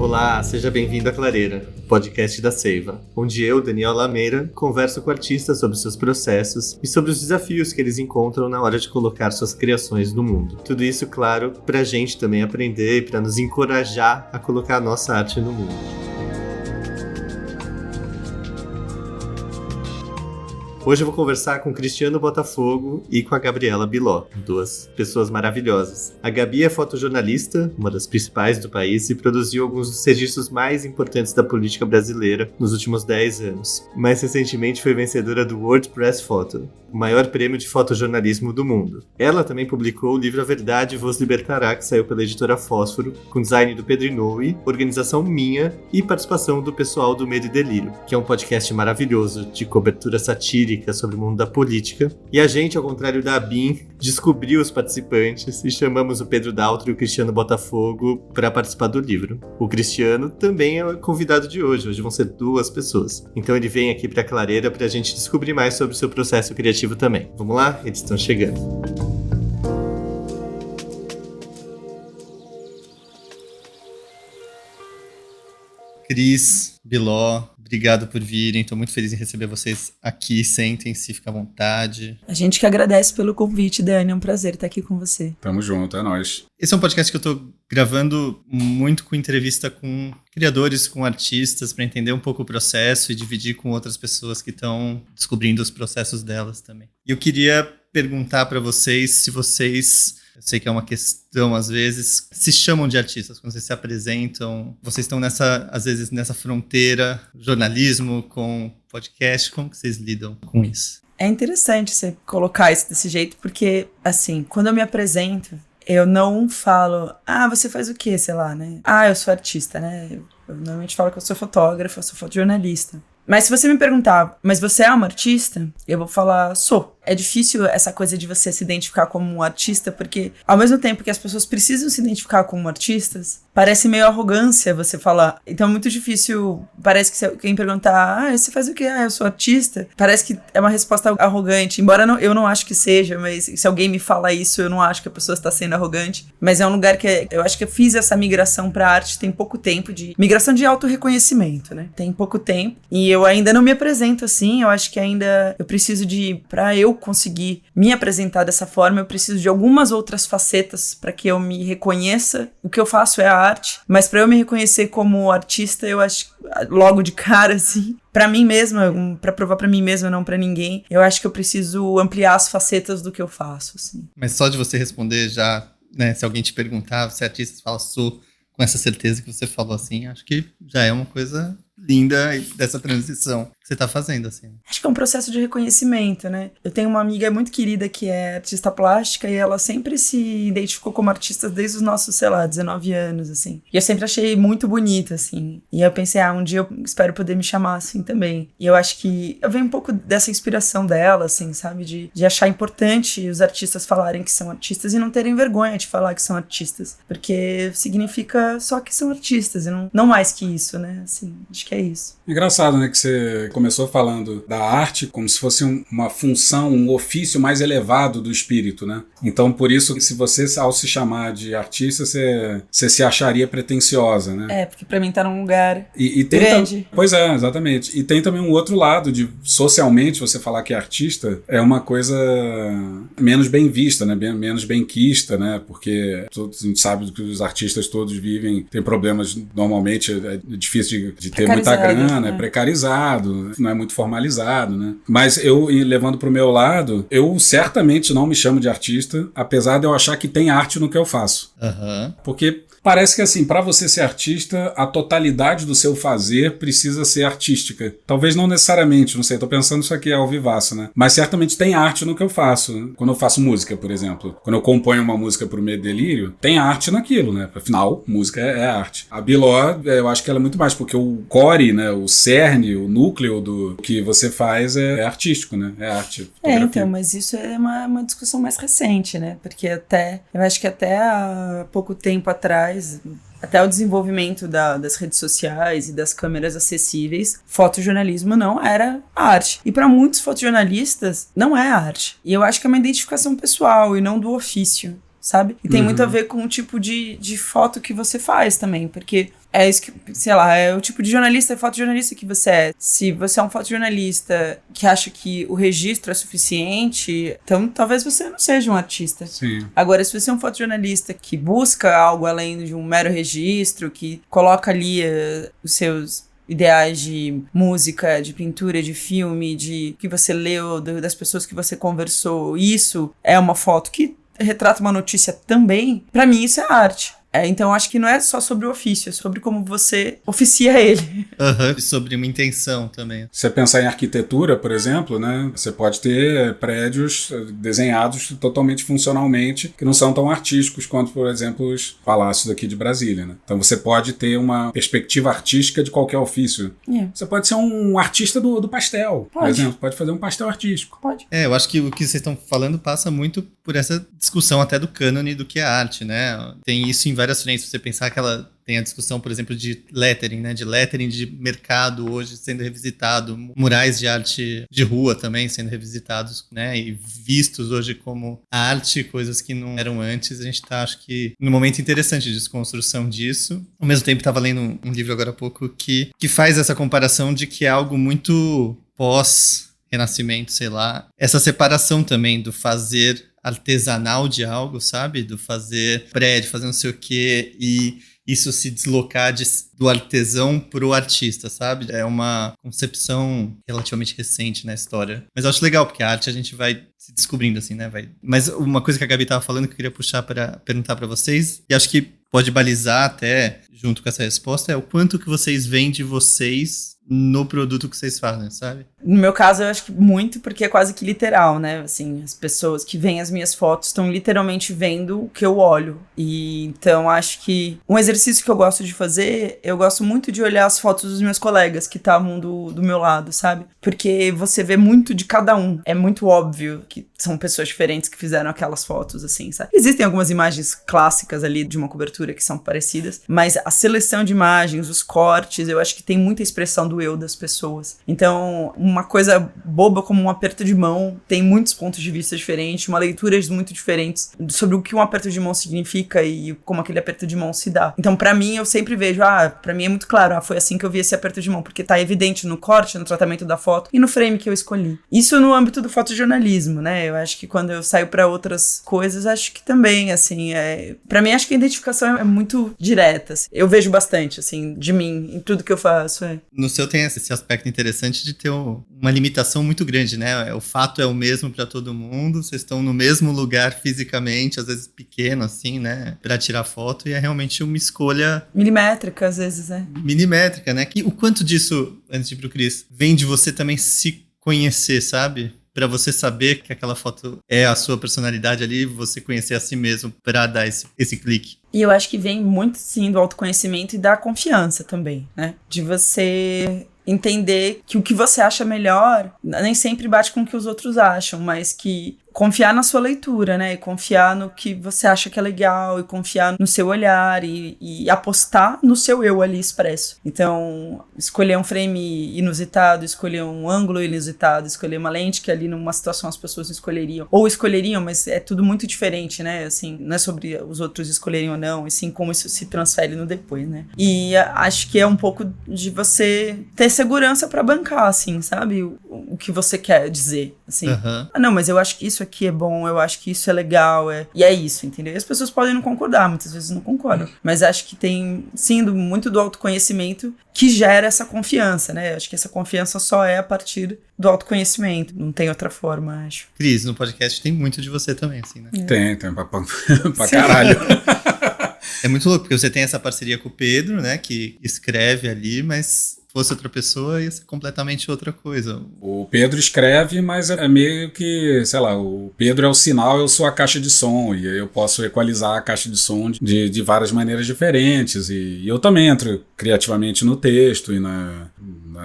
Olá, seja bem-vindo à Clareira, podcast da Seiva, onde eu, Daniel Lameira, converso com artistas sobre seus processos e sobre os desafios que eles encontram na hora de colocar suas criações no mundo. Tudo isso, claro, pra gente também aprender e pra nos encorajar a colocar a nossa arte no mundo. Hoje eu vou conversar com o Cristiano Botafogo e com a Gabriela Biló, duas pessoas maravilhosas. A Gabi é fotojornalista, uma das principais do país, e produziu alguns dos registros mais importantes da política brasileira nos últimos 10 anos. Mais recentemente foi vencedora do World Press Photo, o maior prêmio de fotojornalismo do mundo. Ela também publicou o livro A Verdade Vos Libertará, que saiu pela editora Fósforo, com design do Pedro Inoue, organização minha e participação do pessoal do Medo e Delírio, que é um podcast maravilhoso de cobertura satírica sobre o mundo da política. E a gente, ao contrário da ABIN, descobriu os participantes e chamamos o Pedro Daltro e o Cristiano Botafogo para participar do livro. O Cristiano também é o convidado de hoje. Hoje vão ser duas pessoas. Então ele vem aqui para a Clareira para a gente descobrir mais sobre o seu processo criativo também. Vamos lá? Eles estão chegando. Cris, Biló, obrigado por virem. Estou muito feliz em receber vocês aqui. Sentem-se, fica à vontade. A gente que agradece pelo convite, Dani. É um prazer estar aqui com você. Tamo junto, é nóis. Esse é um podcast que eu estou gravando muito com entrevista com criadores, com artistas, para entender um pouco o processo e dividir com outras pessoas que estão descobrindo os processos delas também. E eu queria perguntar para vocês se vocês... Eu sei que é uma questão, às vezes, se chamam de artistas quando vocês se apresentam. Vocês estão, às vezes, nessa fronteira, jornalismo com podcast. Como que vocês lidam com isso? É interessante você colocar isso desse jeito, porque, assim, quando eu me apresento, eu não falo, você faz o quê, sei lá, né? Eu sou artista, né? Eu normalmente falo que eu sou fotógrafa, eu sou fotojornalista. Mas se você me perguntar, mas você é uma artista? Eu vou falar, sou. É difícil essa coisa de você se identificar como um artista, porque ao mesmo tempo que as pessoas precisam se identificar como artistas, parece meio arrogância você falar. Então é muito difícil, parece que se alguém perguntar, você faz o quê? Eu sou artista. Parece que é uma resposta arrogante, embora eu não acho que seja, mas se alguém me fala isso, eu não acho que a pessoa está sendo arrogante. Mas é um lugar que eu acho que eu fiz essa migração pra arte tem pouco tempo, migração de autorreconhecimento, né? Tem pouco tempo. E eu ainda não me apresento assim, eu acho que ainda eu preciso pra eu conseguir me apresentar dessa forma, eu preciso de algumas outras facetas para que eu me reconheça. O que eu faço é a arte, mas para eu me reconhecer como artista, eu acho, logo de cara, assim, para mim mesma, para provar para mim mesma, não para ninguém, eu acho que eu preciso ampliar as facetas do que eu faço, assim. Mas só de você responder já, né, se alguém te perguntar, você é artista, você fala, sou, com essa certeza que você falou assim, acho que já é uma coisa linda dessa transição que você tá fazendo, assim. Acho que é um processo de reconhecimento, né? Eu tenho uma amiga muito querida que é artista plástica e ela sempre se identificou como artista desde os nossos, 19 anos, assim. E eu sempre achei muito bonita, assim. E eu pensei, um dia eu espero poder me chamar assim também. E eu acho que eu venho um pouco dessa inspiração dela, assim, sabe? De achar importante os artistas falarem que são artistas e não terem vergonha de falar que são artistas. Porque significa só que são artistas e não mais que isso, né? Assim, acho que é isso. Engraçado, né, que você começou falando da arte como se fosse uma função, um ofício mais elevado do espírito, né? Então, por isso, se você, ao se chamar de artista, você se acharia pretensiosa, né? Porque pra mim tá num lugar e grande. Pois é, exatamente. E tem também um outro lado de, socialmente, você falar que é artista é uma coisa menos bem vista, né? Menos benquista, né? Porque a gente sabe que os artistas todos tem problemas, normalmente é difícil de ter muita grana, é precarizado, não é muito formalizado, né? Mas eu, levando pro meu lado, eu certamente não me chamo de artista, apesar de eu achar que tem arte no que eu faço. Porque parece que, assim, para você ser artista, a totalidade do seu fazer precisa ser artística. Talvez não necessariamente, não sei, tô pensando isso aqui ao vivaço, né? Mas certamente tem arte no que eu faço. Quando eu faço música, por exemplo. Quando eu componho uma música pro Medo e Delírio, tem arte naquilo, né? Afinal, música é arte. A Biló, eu acho que ela é muito mais, porque o core, né? O cerne, o núcleo do que você faz é artístico, né? É arte. Então, mas isso é uma discussão mais recente, né? Porque eu acho que até há pouco tempo atrás, até o desenvolvimento das redes sociais e das câmeras acessíveis, fotojornalismo não era arte. E para muitos fotojornalistas, não é arte. E eu acho que é uma identificação pessoal e não do ofício, sabe? E tem muito a ver com o tipo de foto que você faz também, porque É isso que, sei lá, é o tipo de jornalista, fotojornalista que você é. Se você é um fotojornalista que acha que o registro é suficiente, então talvez você não seja um artista. Sim. Agora, se você é um fotojornalista que busca algo além de um mero registro, que coloca ali os seus ideais de música, de pintura, de filme, de que você leu, das pessoas que você conversou, isso é uma foto que retrata uma notícia também, pra mim isso é arte. Então, acho que não é só sobre o ofício, é sobre como você oficia ele. Sobre uma intenção também. Se você pensar em arquitetura, por exemplo, né, você pode ter prédios desenhados totalmente funcionalmente, que não são tão artísticos quanto, por exemplo, os palácios aqui de Brasília. Né? Então, você pode ter uma perspectiva artística de qualquer ofício. Você pode ser um artista do pastel, por exemplo. Pode fazer um pastel artístico. Pode. Eu acho que o que vocês estão falando passa muito por essa discussão até do cânone do que é arte, né? Tem isso em várias frentes. Se você pensar que tem a discussão, por exemplo, de lettering, né? De lettering de mercado hoje sendo revisitado, murais de arte de rua também sendo revisitados, né? E vistos hoje como arte, coisas que não eram antes. A gente tá, acho que, num momento interessante de desconstrução disso. Ao mesmo tempo, estava lendo um livro agora há pouco que faz essa comparação de que é algo muito pós-renascimento, sei lá. Essa separação também do fazer artesanal de algo, sabe? Do fazer prédio, fazer não sei o quê, e isso se deslocar do artesão pro artista, sabe? É uma concepção relativamente recente na história. Mas eu acho legal, porque a arte a gente vai se descobrindo, assim, né? Mas uma coisa que a Gabi tava falando que eu queria puxar para perguntar para vocês, e acho que pode balizar até, junto com essa resposta, é o quanto que vocês veem de vocês no produto que vocês fazem, sabe? No meu caso, eu acho que muito, porque é quase que literal, né? Assim, as pessoas que veem as minhas fotos estão literalmente vendo o que eu olho. E então, acho que um exercício que eu gosto de fazer, eu gosto muito de olhar as fotos dos meus colegas que estavam do meu lado, sabe? Porque você vê muito de cada um. É muito óbvio que são pessoas diferentes que fizeram aquelas fotos, assim, sabe? Existem algumas imagens clássicas ali de uma cobertura que são parecidas, mas a seleção de imagens, os cortes, eu acho que tem muita expressão do eu das pessoas. Então, uma coisa boba como um aperto de mão tem muitos pontos de vista diferentes, uma leitura muito diferentes sobre o que um aperto de mão significa e como aquele aperto de mão se dá. Então, pra mim, eu sempre vejo, pra mim é muito claro, foi assim que eu vi esse aperto de mão, porque tá evidente no corte, no tratamento da foto e no frame que eu escolhi. Isso no âmbito do fotojornalismo, né? Eu acho que quando eu saio pra outras coisas, acho que também, assim, pra mim, acho que a identificação é muito direta. Assim. Eu vejo bastante, assim, de mim em tudo que eu faço. No seu tem esse aspecto interessante de ter uma limitação muito grande, né? O fato é o mesmo pra todo mundo, vocês estão no mesmo lugar fisicamente, às vezes pequeno, assim, né? Pra tirar foto, e é realmente uma escolha... milimétrica, às vezes, milimétrica, né? E o quanto disso, antes de ir pro Cris, vem de você também se conhecer, sabe? Pra você saber que aquela foto é a sua personalidade ali, você conhecer a si mesmo pra dar esse clique. E eu acho que vem muito, sim, do autoconhecimento e da confiança também, né? De você entender que o que você acha melhor nem sempre bate com o que os outros acham, mas que confiar na sua leitura, né? E confiar no que você acha que é legal, e confiar no seu olhar, e apostar no seu eu ali expresso. Então, escolher um frame inusitado, escolher um ângulo inusitado, escolher uma lente que ali numa situação as pessoas não escolheriam, ou escolheriam, mas é tudo muito diferente, né? Assim, não é sobre os outros escolherem ou não, e sim como isso se transfere no depois, né? E acho que é um pouco de você ter segurança pra bancar, assim, sabe? O que você quer dizer, assim. Não, mas eu acho que isso aqui é bom, eu acho que isso é legal, e é isso, entendeu? E as pessoas podem não concordar, muitas vezes não concordam, mas acho que tem, sim, muito do autoconhecimento que gera essa confiança, né? Acho que essa confiança só é a partir do autoconhecimento, não tem outra forma, acho. Cris, no podcast tem muito de você também, assim, né? Tem pra caralho. É muito louco, porque você tem essa parceria com o Pedro, né, que escreve ali, mas fosse outra pessoa, ia ser completamente outra coisa. O Pedro escreve, mas é meio que, sei lá, o Pedro é o sinal, eu sou a caixa de som, e eu posso equalizar a caixa de som de várias maneiras diferentes, e eu também entro criativamente no texto e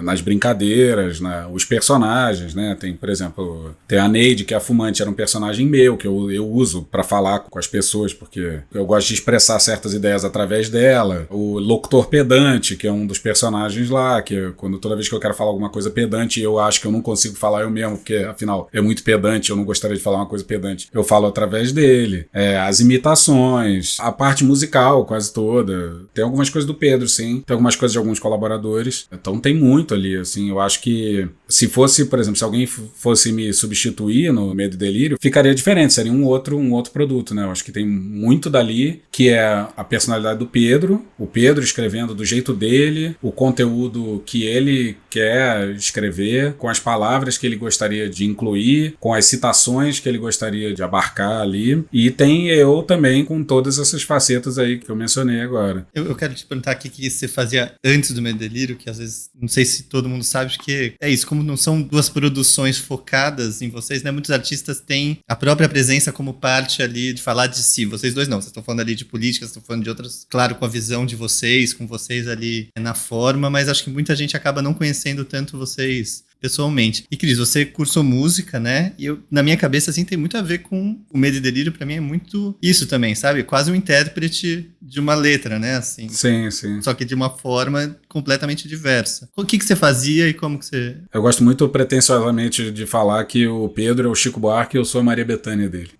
nas brincadeiras, os personagens, né? Tem, por exemplo, tem a Neide, que é a fumante, era um personagem meu, que eu uso pra falar com as pessoas, porque eu gosto de expressar certas ideias através dela. O locutor pedante, que é um dos personagens lá, que toda vez que eu quero falar alguma coisa pedante, eu acho que eu não consigo falar eu mesmo, porque afinal é muito pedante, eu não gostaria de falar uma coisa pedante. Eu falo através dele. As imitações, a parte musical quase toda. Tem algumas coisas do Pedro, sim. Tem algumas coisas de alguns colaboradores. Então tem muito ali, assim. Eu acho que se fosse, por exemplo, se alguém fosse me substituir no Medo e Delírio, ficaria diferente. Seria um outro produto, né? Eu acho que tem muito dali, que é a personalidade do Pedro, o Pedro escrevendo do jeito dele, o conteúdo que ele quer escrever, com as palavras que ele gostaria de incluir, com as citações que ele gostaria de abarcar ali. E tem eu também com todas essas facetas aí que eu mencionei agora. Eu quero te perguntar o que você fazia antes do Medo e Delírio, que às vezes, não sei se todo mundo sabe, porque é isso, como não são duas produções focadas em vocês, né? Muitos artistas têm a própria presença como parte ali de falar de si. Vocês dois não, vocês estão falando ali de política, vocês estão falando de outras, claro, com a visão de vocês, com vocês ali na forma, mas acho que muita gente acaba não conhecendo tanto vocês pessoalmente. E Cris, você cursou música, né? E na minha cabeça, assim, tem muito a ver com o Medo e Delírio, pra mim é muito isso também, sabe? Quase um intérprete de uma letra, né? Assim. Sim, sim. Só que de uma forma completamente diversa. O que você fazia e como que você... Eu gosto muito pretensiosamente de falar que o Pedro é o Chico Buarque e eu sou a Maria Bethânia dele.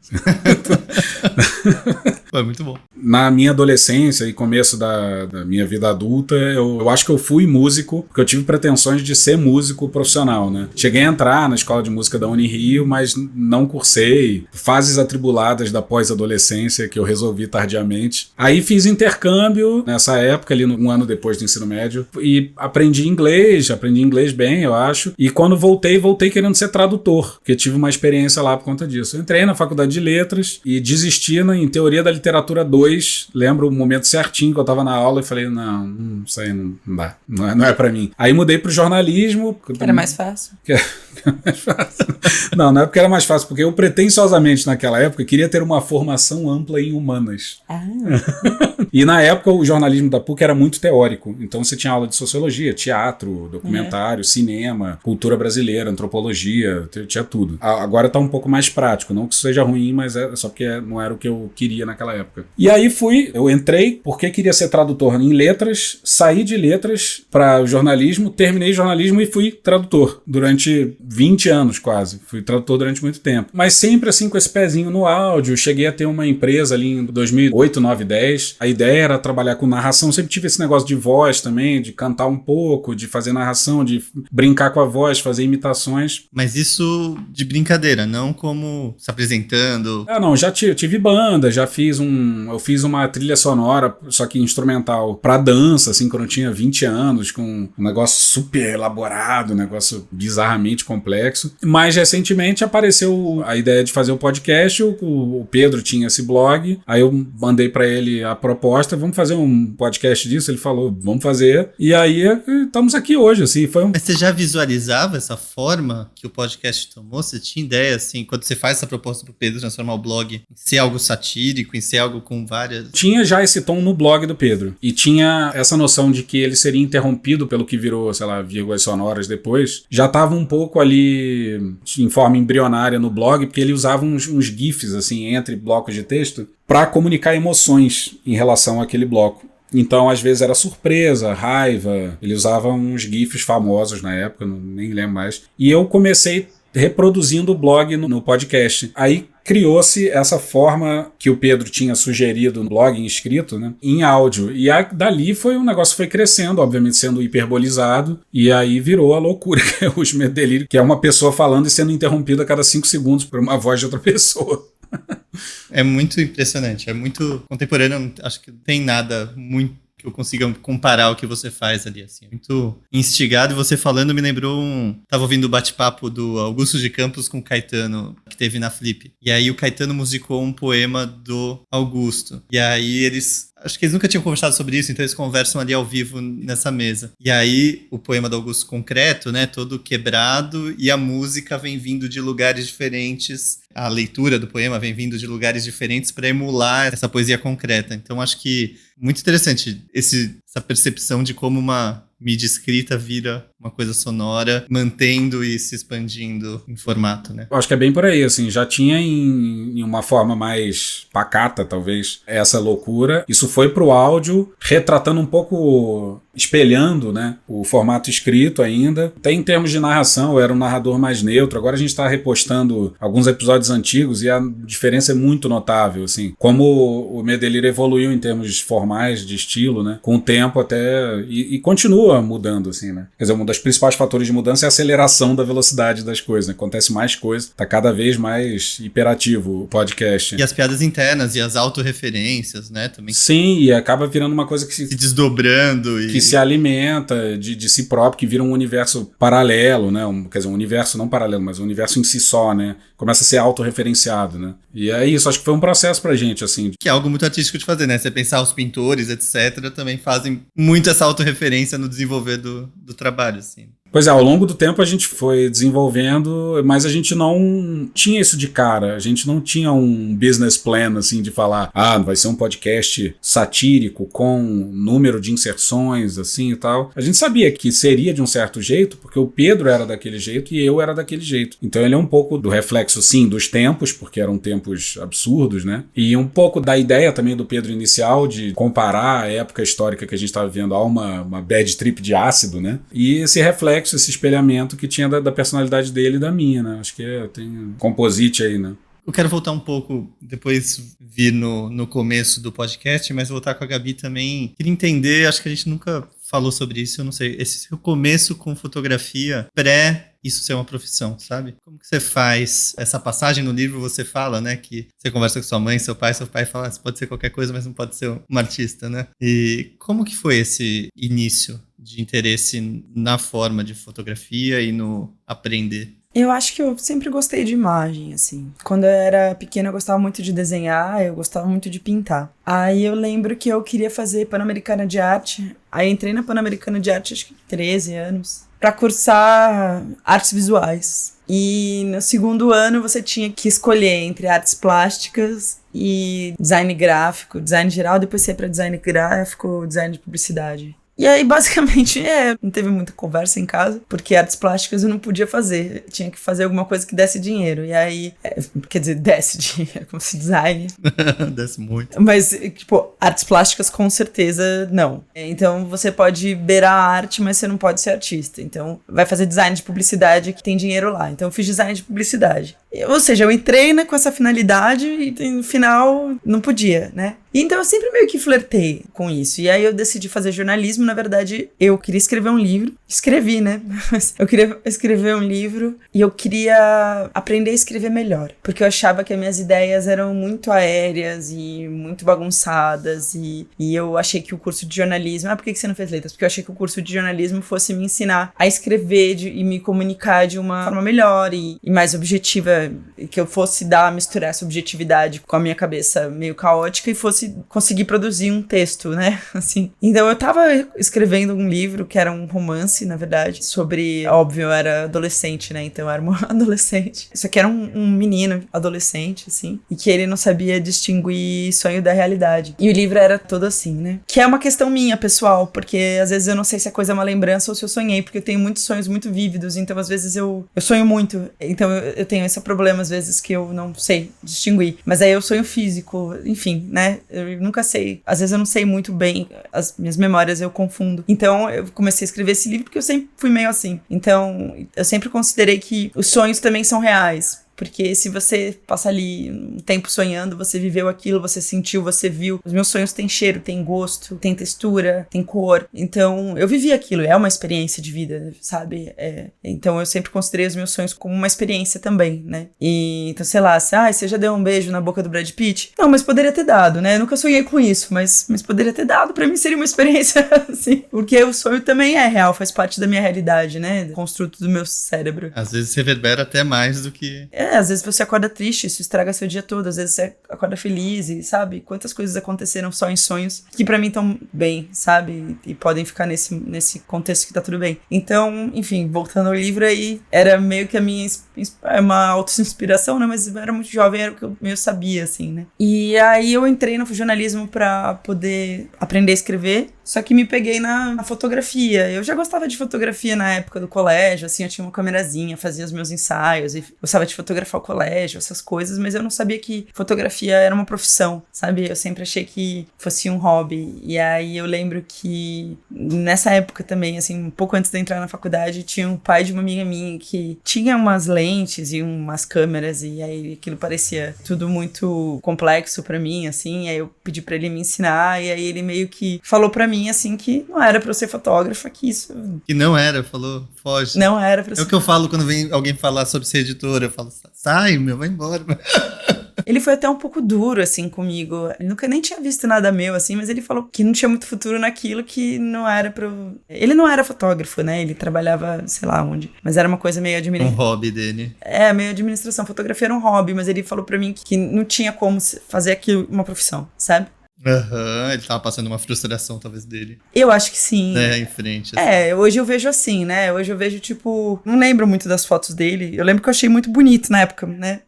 Foi muito bom. Na minha adolescência e começo da minha vida adulta, eu acho que eu fui músico, porque eu tive pretensões de ser músico profissional, né? Cheguei a entrar na escola de música da Unirio, mas não cursei. Fases atribuladas da pós-adolescência que eu resolvi tardiamente. Aí fiz intercâmbio nessa época, ali um ano depois do ensino médio, e aprendi inglês bem, eu acho. E quando voltei querendo ser tradutor, porque tive uma experiência lá por conta disso. Eu entrei na faculdade de letras e desisti em Teoria da Literatura 2, lembro o momento certinho que eu tava na aula e falei, não, isso aí não dá, não é pra mim. Aí mudei pro jornalismo. Era mais fácil. Mais fácil. Não é porque era mais fácil, porque eu pretensiosamente naquela época queria ter uma formação ampla em humanas. E na época o jornalismo da PUC era muito teórico, então você tinha aula de sociologia, teatro, documentário, cinema, cultura brasileira, antropologia, tinha tudo. Agora tá um pouco mais prático, não que isso seja ruim, mas é só porque não era o que eu queria naquela época. E aí eu entrei porque queria ser tradutor em letras, saí de letras para jornalismo, terminei jornalismo e fui tradutor durante 20 anos quase. Fui tradutor durante muito tempo. Mas sempre assim com esse pezinho no áudio. Cheguei a ter uma empresa ali em 2008, 9, 10. A ideia era trabalhar com narração. Sempre tive esse negócio de voz também, de cantar um pouco, de fazer narração, de brincar com a voz, fazer imitações. Mas isso de brincadeira, não como se apresentando. Não, já tive banda, eu fiz uma trilha sonora, só que instrumental, pra dança, assim, quando eu tinha 20 anos, com um negócio super elaborado, um negócio bizarramente complexo. Mais recentemente apareceu a ideia de fazer o podcast, o Pedro tinha esse blog, aí eu mandei pra ele a proposta, vamos fazer um podcast disso? Ele falou, vamos fazer, e aí estamos aqui hoje, assim, Mas você já visualizava essa forma que o podcast tomou? Você tinha ideia, assim, quando você faz essa proposta pro Pedro transformar o blog em ser algo satírico, em ser algo com várias... Tinha já esse tom no blog do Pedro, e tinha essa noção de que ele seria interrompido pelo que virou, sei lá, vírgulas sonoras depois, já tava um pouco ali em forma embrionária no blog, porque ele usava uns GIFs, assim, entre blocos de texto, para comunicar emoções em relação àquele bloco. Então, às vezes era surpresa, raiva, ele usava uns GIFs famosos na época, nem lembro mais, e eu comecei reproduzindo o blog no podcast. Aí criou-se essa forma que o Pedro tinha sugerido no blog inscrito, né, em áudio. E dali o negócio foi crescendo, obviamente sendo hiperbolizado, e aí virou a loucura, que é o Medo e Delírio, que é uma pessoa falando e sendo interrompida a cada 5 segundos por uma voz de outra pessoa. É muito impressionante, é muito contemporâneo, acho que não tem nada muito que eu consiga comparar o que você faz ali, assim. Muito instigado, e você falando me lembrou tava ouvindo o bate-papo do Augusto de Campos com o Caetano, que teve na Flip. E aí o Caetano musicou um poema do Augusto. E aí acho que eles nunca tinham conversado sobre isso, então eles conversam ali ao vivo nessa mesa. E aí o poema do Augusto concreto, né, todo quebrado, e a música vem vindo de lugares diferentes, a leitura do poema vem vindo de lugares diferentes para emular essa poesia concreta. Então acho que muito interessante essa percepção de como uma mídia escrita vira uma coisa sonora, mantendo e se expandindo em formato, né? Eu acho que é bem por aí, assim, já tinha em uma forma mais pacata, talvez, essa loucura. Isso foi pro áudio, retratando um pouco, espelhando, né, o formato escrito ainda. Até em termos de narração, eu era um narrador mais neutro. Agora a gente tá repostando alguns episódios antigos e a diferença é muito notável, assim. Como o Medelira evoluiu em termos formais, de estilo, né, com o tempo até... E continua mudando, assim, né. Quer dizer, um dos principais fatores de mudança é a aceleração da velocidade das coisas, né? Acontece mais coisa, tá cada vez mais hiperativo o podcast. E as piadas internas e as autorreferências, né, também. Sim, e acaba virando uma coisa que se desdobrando e... que se alimenta de si próprio, que vira um universo paralelo, né? Quer dizer, um universo não paralelo, mas um universo em si só, né? Começa a ser autorreferenciado, né? E é isso, acho que foi um processo pra gente, assim. Que é algo muito artístico de fazer, né? Você pensar os pintores, etc., também fazem muito essa autorreferência no desenvolver do trabalho, assim. Pois é, ao longo do tempo a gente foi desenvolvendo, mas a gente não tinha isso de cara, a gente não tinha um business plan, assim, de falar, vai ser um podcast satírico com número de inserções, assim, e tal. A gente sabia que seria de um certo jeito, porque o Pedro era daquele jeito e eu era daquele jeito. Então ele é um pouco do reflexo, sim, dos tempos, porque eram tempos absurdos, né? E um pouco da ideia também do Pedro inicial de comparar a época histórica que a gente estava vivendo a uma bad trip de ácido, né? E esse reflexo, esse espelhamento que tinha da personalidade dele e da minha, né? Acho que tem um composite aí, né? Eu quero voltar um pouco, depois vir no começo do podcast, mas voltar com a Gabi também. Queria entender, acho que a gente nunca falou sobre isso, eu não sei, esse seu começo com fotografia isso ser uma profissão, sabe? Como que você faz essa passagem no livro? Você fala, né, que você conversa com sua mãe, seu pai fala, você pode ser qualquer coisa, mas não pode ser um artista, né? E como que foi esse início de interesse na forma de fotografia e no aprender? Eu acho que eu sempre gostei de imagem, assim. Quando eu era pequena, eu gostava muito de desenhar, eu gostava muito de pintar. Aí eu lembro que eu queria fazer Pan-Americana de Arte. Aí entrei na Pan-Americana de Arte, acho que 13 anos, para cursar artes visuais. E no segundo ano você tinha que escolher entre artes plásticas e design gráfico, design geral, depois você ia para design gráfico, design de publicidade. E aí, basicamente, não teve muita conversa em casa, porque artes plásticas eu não podia fazer. Eu tinha que fazer alguma coisa que desse dinheiro. E aí, quer dizer, desse dinheiro, como se design. Desce muito. Mas, tipo, artes plásticas com certeza não. Então, você pode beirar a arte, mas você não pode ser artista. Então, vai fazer design de publicidade que tem dinheiro lá. Então, eu fiz design de publicidade. Ou seja, eu entrei, né, com essa finalidade e no final não podia, né? E então eu sempre meio que flertei com isso. E aí eu decidi fazer jornalismo. Na verdade, eu queria escrever um livro. Escrevi, né? Eu queria escrever um livro e eu queria aprender a escrever melhor. Porque eu achava que as minhas ideias eram muito aéreas e muito bagunçadas. E eu achei que o curso de jornalismo... por que você não fez letras? Porque eu achei que o curso de jornalismo fosse me ensinar a escrever e me comunicar de uma forma melhor e mais objetiva. Que eu fosse misturar essa objetividade com a minha cabeça meio caótica e fosse conseguir produzir um texto, né? Assim. Então eu tava escrevendo um livro que era um romance, na verdade, sobre... Óbvio, eu era adolescente, né? Então eu era uma adolescente. Isso aqui era um menino adolescente, assim, e que ele não sabia distinguir sonho da realidade. E o livro era todo assim, né? Que é uma questão minha, pessoal, porque às vezes eu não sei se a coisa é uma lembrança ou se eu sonhei, porque eu tenho muitos sonhos muito vívidos, então às vezes eu sonho muito. Então eu tenho esse problema, às vezes, que eu não sei distinguir. Mas aí eu sonho físico, enfim, né? Eu nunca sei. Às vezes eu não sei muito bem. As minhas memórias eu confundo. Então eu comecei a escrever esse livro porque eu sempre fui meio assim. Então eu sempre considerei que os sonhos também são reais. Porque se você passa ali um tempo sonhando, você viveu aquilo, você sentiu, você viu. Os meus sonhos têm cheiro, têm gosto, têm textura, têm cor. Então, eu vivi aquilo, é uma experiência de vida, sabe? Então, eu sempre considerei os meus sonhos como uma experiência também, né? E, então, sei lá, você já deu um beijo na boca do Brad Pitt? Não, mas poderia ter dado, né? Eu nunca sonhei com isso, mas poderia ter dado. Pra mim seria uma experiência assim. Porque o sonho também é real, faz parte da minha realidade, né? Do construto do meu cérebro. Às vezes reverbera até mais do que... Às vezes você acorda triste, isso estraga seu dia todo. Às vezes você acorda feliz e, sabe? Quantas coisas aconteceram só em sonhos que pra mim estão bem, sabe? E podem ficar nesse contexto que tá tudo bem. Então, enfim, voltando ao livro aí, era meio que a minha... uma auto-inspiração, né? Mas eu era muito jovem, era o que eu meio sabia, assim, né? E aí eu entrei no jornalismo pra poder aprender a escrever. Só que me peguei na fotografia. Eu já gostava de fotografia na época do colégio, assim, eu tinha uma câmerazinha, fazia os meus ensaios, e gostava de fotografar o colégio, essas coisas, mas eu não sabia que fotografia era uma profissão, sabe? Eu sempre achei que fosse um hobby. E aí eu lembro que nessa época também, assim, um pouco antes de eu entrar na faculdade, tinha um pai de uma amiga minha que tinha umas lentes e umas câmeras, e aí aquilo parecia tudo muito complexo pra mim, assim, aí eu pedi pra ele me ensinar, e aí ele meio que falou pra mim, assim, que não era pra eu ser fotógrafa, que isso... Que não era, falou, foge. Não era pra ser... É o que eu falo quando vem alguém falar sobre ser editora, eu falo, sai, vai embora. Ele foi até um pouco duro, assim, comigo. Ele nunca nem tinha visto nada meu, assim, mas ele falou que não tinha muito futuro naquilo, que não era pra... Ele não era fotógrafo, né? Ele trabalhava, sei lá onde. Mas era uma coisa meio Um hobby dele. É, meio administração. Fotografia era um hobby, mas ele falou pra mim que não tinha como fazer aquilo uma profissão, sabe? Ele tava passando uma frustração, talvez, dele. Eu acho que sim. Em frente. Assim. Hoje eu vejo assim, né? Hoje eu vejo, tipo... Não lembro muito das fotos dele. Eu lembro que eu achei muito bonito na época, né?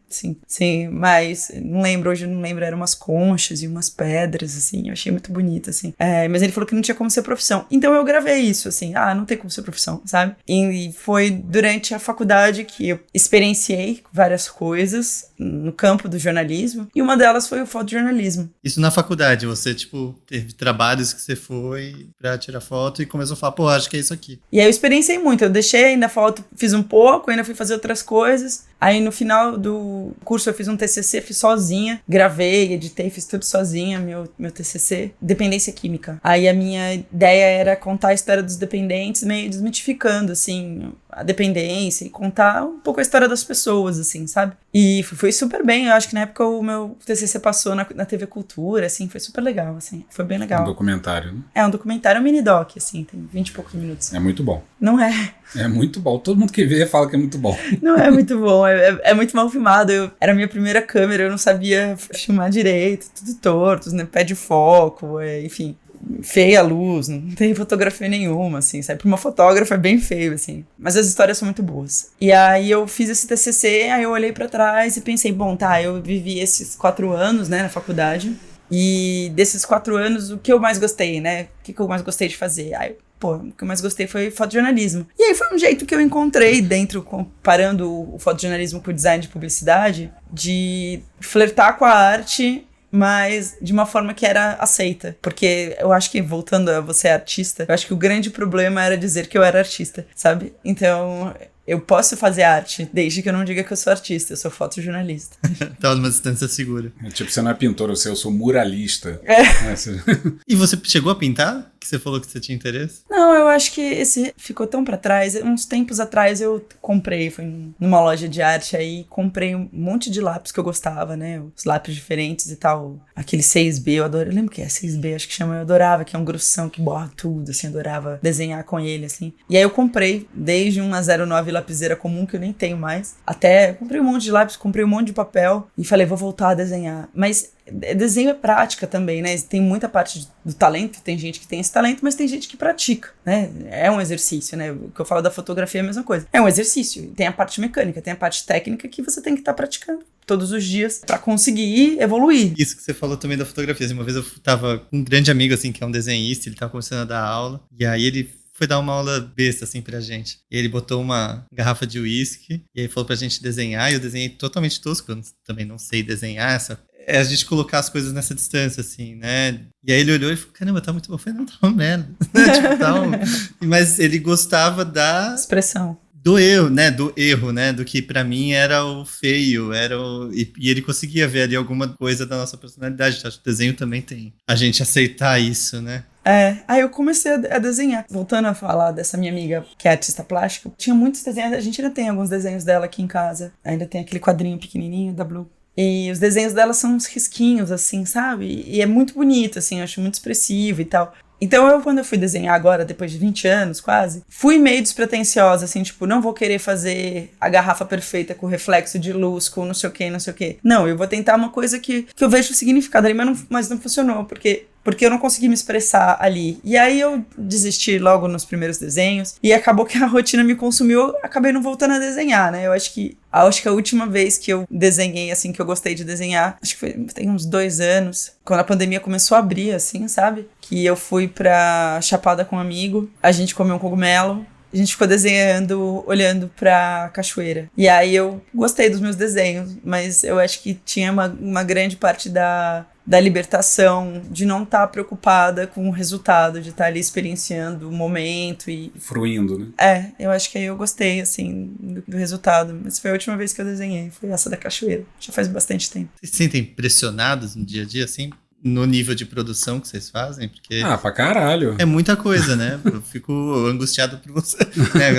Sim, mas não lembro, hoje eu não lembro, eram umas conchas e umas pedras, assim, eu achei muito bonito, assim. Mas ele falou que não tinha como ser profissão. Então eu gravei isso, assim, não tem como ser profissão, sabe? E foi durante a faculdade que eu experienciei várias coisas no campo do jornalismo, e uma delas foi o fotojornalismo. Isso na faculdade, você, tipo, teve trabalhos que você foi pra tirar foto e começou a falar, pô, acho que é isso aqui. E aí eu experienciei muito, eu deixei ainda a foto, fiz um pouco, ainda fui fazer outras coisas. Aí no final do curso eu fiz um TCC, fiz sozinha, gravei, editei, fiz tudo sozinha, meu TCC, dependência química. Aí a minha ideia era contar a história dos dependentes, meio desmitificando, assim, a dependência e contar um pouco a história das pessoas, assim, sabe? E foi super bem, eu acho que na época o meu TCC passou na TV Cultura, assim, foi super legal, assim, foi bem legal. Um documentário, né? É um documentário, um mini-doc, assim, tem 20 e poucos minutos. É muito bom. Não é? É muito bom, todo mundo que vê fala que é muito bom. Não é muito bom, é muito mal filmado. Era a minha primeira câmera, eu não sabia filmar direito, tudo torto, né? Pé de foco, enfim, feia a luz, não tem fotografia nenhuma, assim, sabe? Pra uma fotógrafa é bem feio, assim. Mas as histórias são muito boas. E aí eu fiz esse TCC, aí eu olhei pra trás e pensei, bom, tá, eu vivi esses 4 anos, né, na faculdade. E desses 4 anos, o que eu mais gostei, né? O que eu mais gostei de fazer? Aí, o que eu mais gostei foi fotojornalismo. E aí foi um jeito que eu encontrei dentro, comparando o fotojornalismo com o design de publicidade, de flertar com a arte, mas de uma forma que era aceita. Porque eu acho que, voltando a você artista, eu acho que o grande problema era dizer que eu era artista, sabe? Então... eu posso fazer arte, desde que eu não diga que eu sou artista, eu sou fotojornalista. Tá numa distância segura. Tipo, você não é pintor, eu sou muralista. E você chegou a pintar? Que você falou que você tinha interesse? Não, eu acho que esse ficou tão pra trás. Uns tempos atrás eu comprei, fui numa loja de arte aí, comprei um monte de lápis que eu gostava, né? Os lápis diferentes e tal. Aquele 6B, eu adoro. Eu lembro que é 6B, acho que chama. Eu adorava, que é um grossão que borra tudo, assim, eu adorava desenhar com ele, assim. E aí eu comprei, desde uma 09 lapiseira comum, que eu nem tenho mais, até comprei um monte de lápis, comprei um monte de papel e falei, vou voltar a desenhar. Mas desenho é prática também, né? Tem muita parte do talento, tem gente que tem esse talento, mas tem gente que pratica, né? É um exercício, né? O que eu falo da fotografia é a mesma coisa. É um exercício. Tem a parte mecânica, tem a parte técnica que você tem que estar praticando todos os dias pra conseguir evoluir. Isso que você falou também da fotografia. Uma vez eu tava com um grande amigo, assim, que é um desenhista, ele tava começando a dar aula, e aí ele foi dar uma aula besta, assim, pra gente. E ele botou uma garrafa de uísque, e aí falou pra gente desenhar, e eu desenhei totalmente tosco, eu também não sei desenhar, a gente colocar as coisas nessa distância, assim, né? E aí ele olhou e falou, caramba, tá muito bom. Eu falei, não, tá uma merda. Tipo, tá um... Mas ele gostava da... expressão. Do eu, né? Do erro, né? Do que pra mim era o feio, E ele conseguia ver ali alguma coisa da nossa personalidade. Acho que o desenho também tem a gente aceitar isso, né? Aí eu comecei a desenhar. Voltando a falar dessa minha amiga que é artista plástica, tinha muitos desenhos, a gente ainda tem alguns desenhos dela aqui em casa. Ainda tem aquele quadrinho pequenininho da Blue. E os desenhos dela são uns risquinhos, assim, sabe? E é muito bonito, assim, eu acho muito expressivo e tal. Então quando eu fui desenhar agora, depois de 20 anos quase, fui meio despretensiosa, assim, tipo, não vou querer fazer a garrafa perfeita com reflexo de luz, com não sei o que, não sei o que. Não, eu vou tentar uma coisa que eu vejo o significado ali, mas não funcionou, porque eu não consegui me expressar ali. E aí eu desisti logo nos primeiros desenhos, e acabou que a rotina me consumiu, acabei não voltando a desenhar, né? Eu acho que a última vez que eu desenhei, assim, que eu gostei de desenhar, acho que tem uns 2 anos, quando a pandemia começou a abrir, assim, sabe? que eu fui pra Chapada com um amigo, a gente comeu um cogumelo, a gente ficou desenhando, olhando pra cachoeira. E aí eu gostei dos meus desenhos, mas eu acho que tinha uma grande parte da libertação, de não estar preocupada com o resultado, de estar ali experienciando o momento e... Fruindo, né? Eu acho que aí eu gostei, assim, do resultado. Mas foi a última vez que eu desenhei, foi essa da cachoeira. Já faz bastante tempo. Vocês se sentem pressionados no dia a dia, assim? No nível de produção que vocês fazem? Porque pra caralho. é muita coisa, né? Eu fico angustiado por você.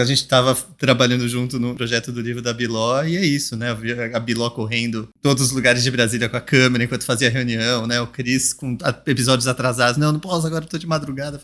A gente tava trabalhando junto no projeto do livro da Biló e é isso, né? Eu via a Biló correndo todos os lugares de Brasília com a câmera enquanto fazia reunião, né? O Cris com episódios atrasados. Não posso, agora eu tô de madrugada.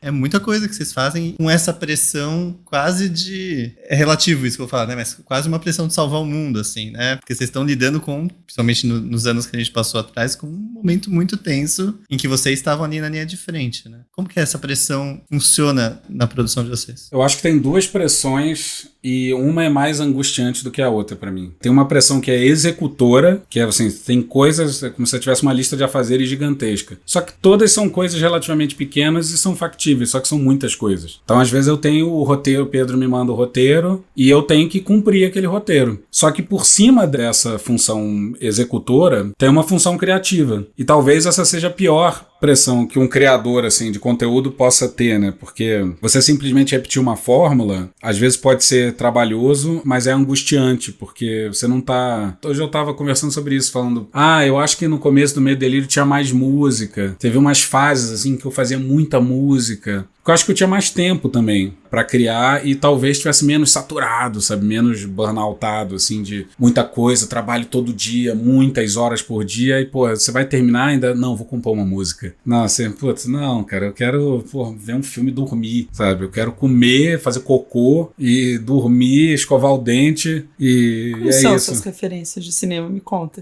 É muita coisa que vocês fazem com essa pressão quase de... É relativo isso que eu vou falar, né? Mas quase uma pressão de salvar o mundo, assim, né? Porque vocês estão lidando com, principalmente nos anos que a gente passou atrás, com um momento muito tenso em que vocês estavam ali na linha de frente, né? Como que essa pressão funciona na produção de vocês? Eu acho que tem duas pressões e uma é mais angustiante do que a outra pra mim. Tem uma pressão que é executora, que é assim, tem coisas como se você tivesse uma lista de afazeres gigantesca. Só que todas são coisas relativamente pequenas e são factíveis, só que são muitas coisas. Então às vezes eu tenho o roteiro, o Pedro me manda o roteiro e eu tenho que cumprir aquele roteiro. Só que por cima dessa função executora tem uma função criativa. E talvez essa seja a pior pressão que um criador assim de conteúdo possa ter, né? Porque você simplesmente repetir uma fórmula, às vezes pode ser trabalhoso, mas é angustiante, porque você não tá... Hoje eu tava conversando sobre isso, falando, eu acho que no começo do Meio Delírio tinha mais música. Teve umas fases assim que eu fazia muita música. Eu acho que eu tinha mais tempo também pra criar e talvez tivesse menos saturado, sabe? Menos burnoutado, assim, de muita coisa, trabalho todo dia, muitas horas por dia e, você vai terminar ainda? Não, vou compor uma música. Não, assim, não, cara, eu quero, ver um filme e dormir, sabe? Eu quero comer, fazer cocô e dormir, escovar o dente e Como são isso. Suas referências de cinema? Me conta.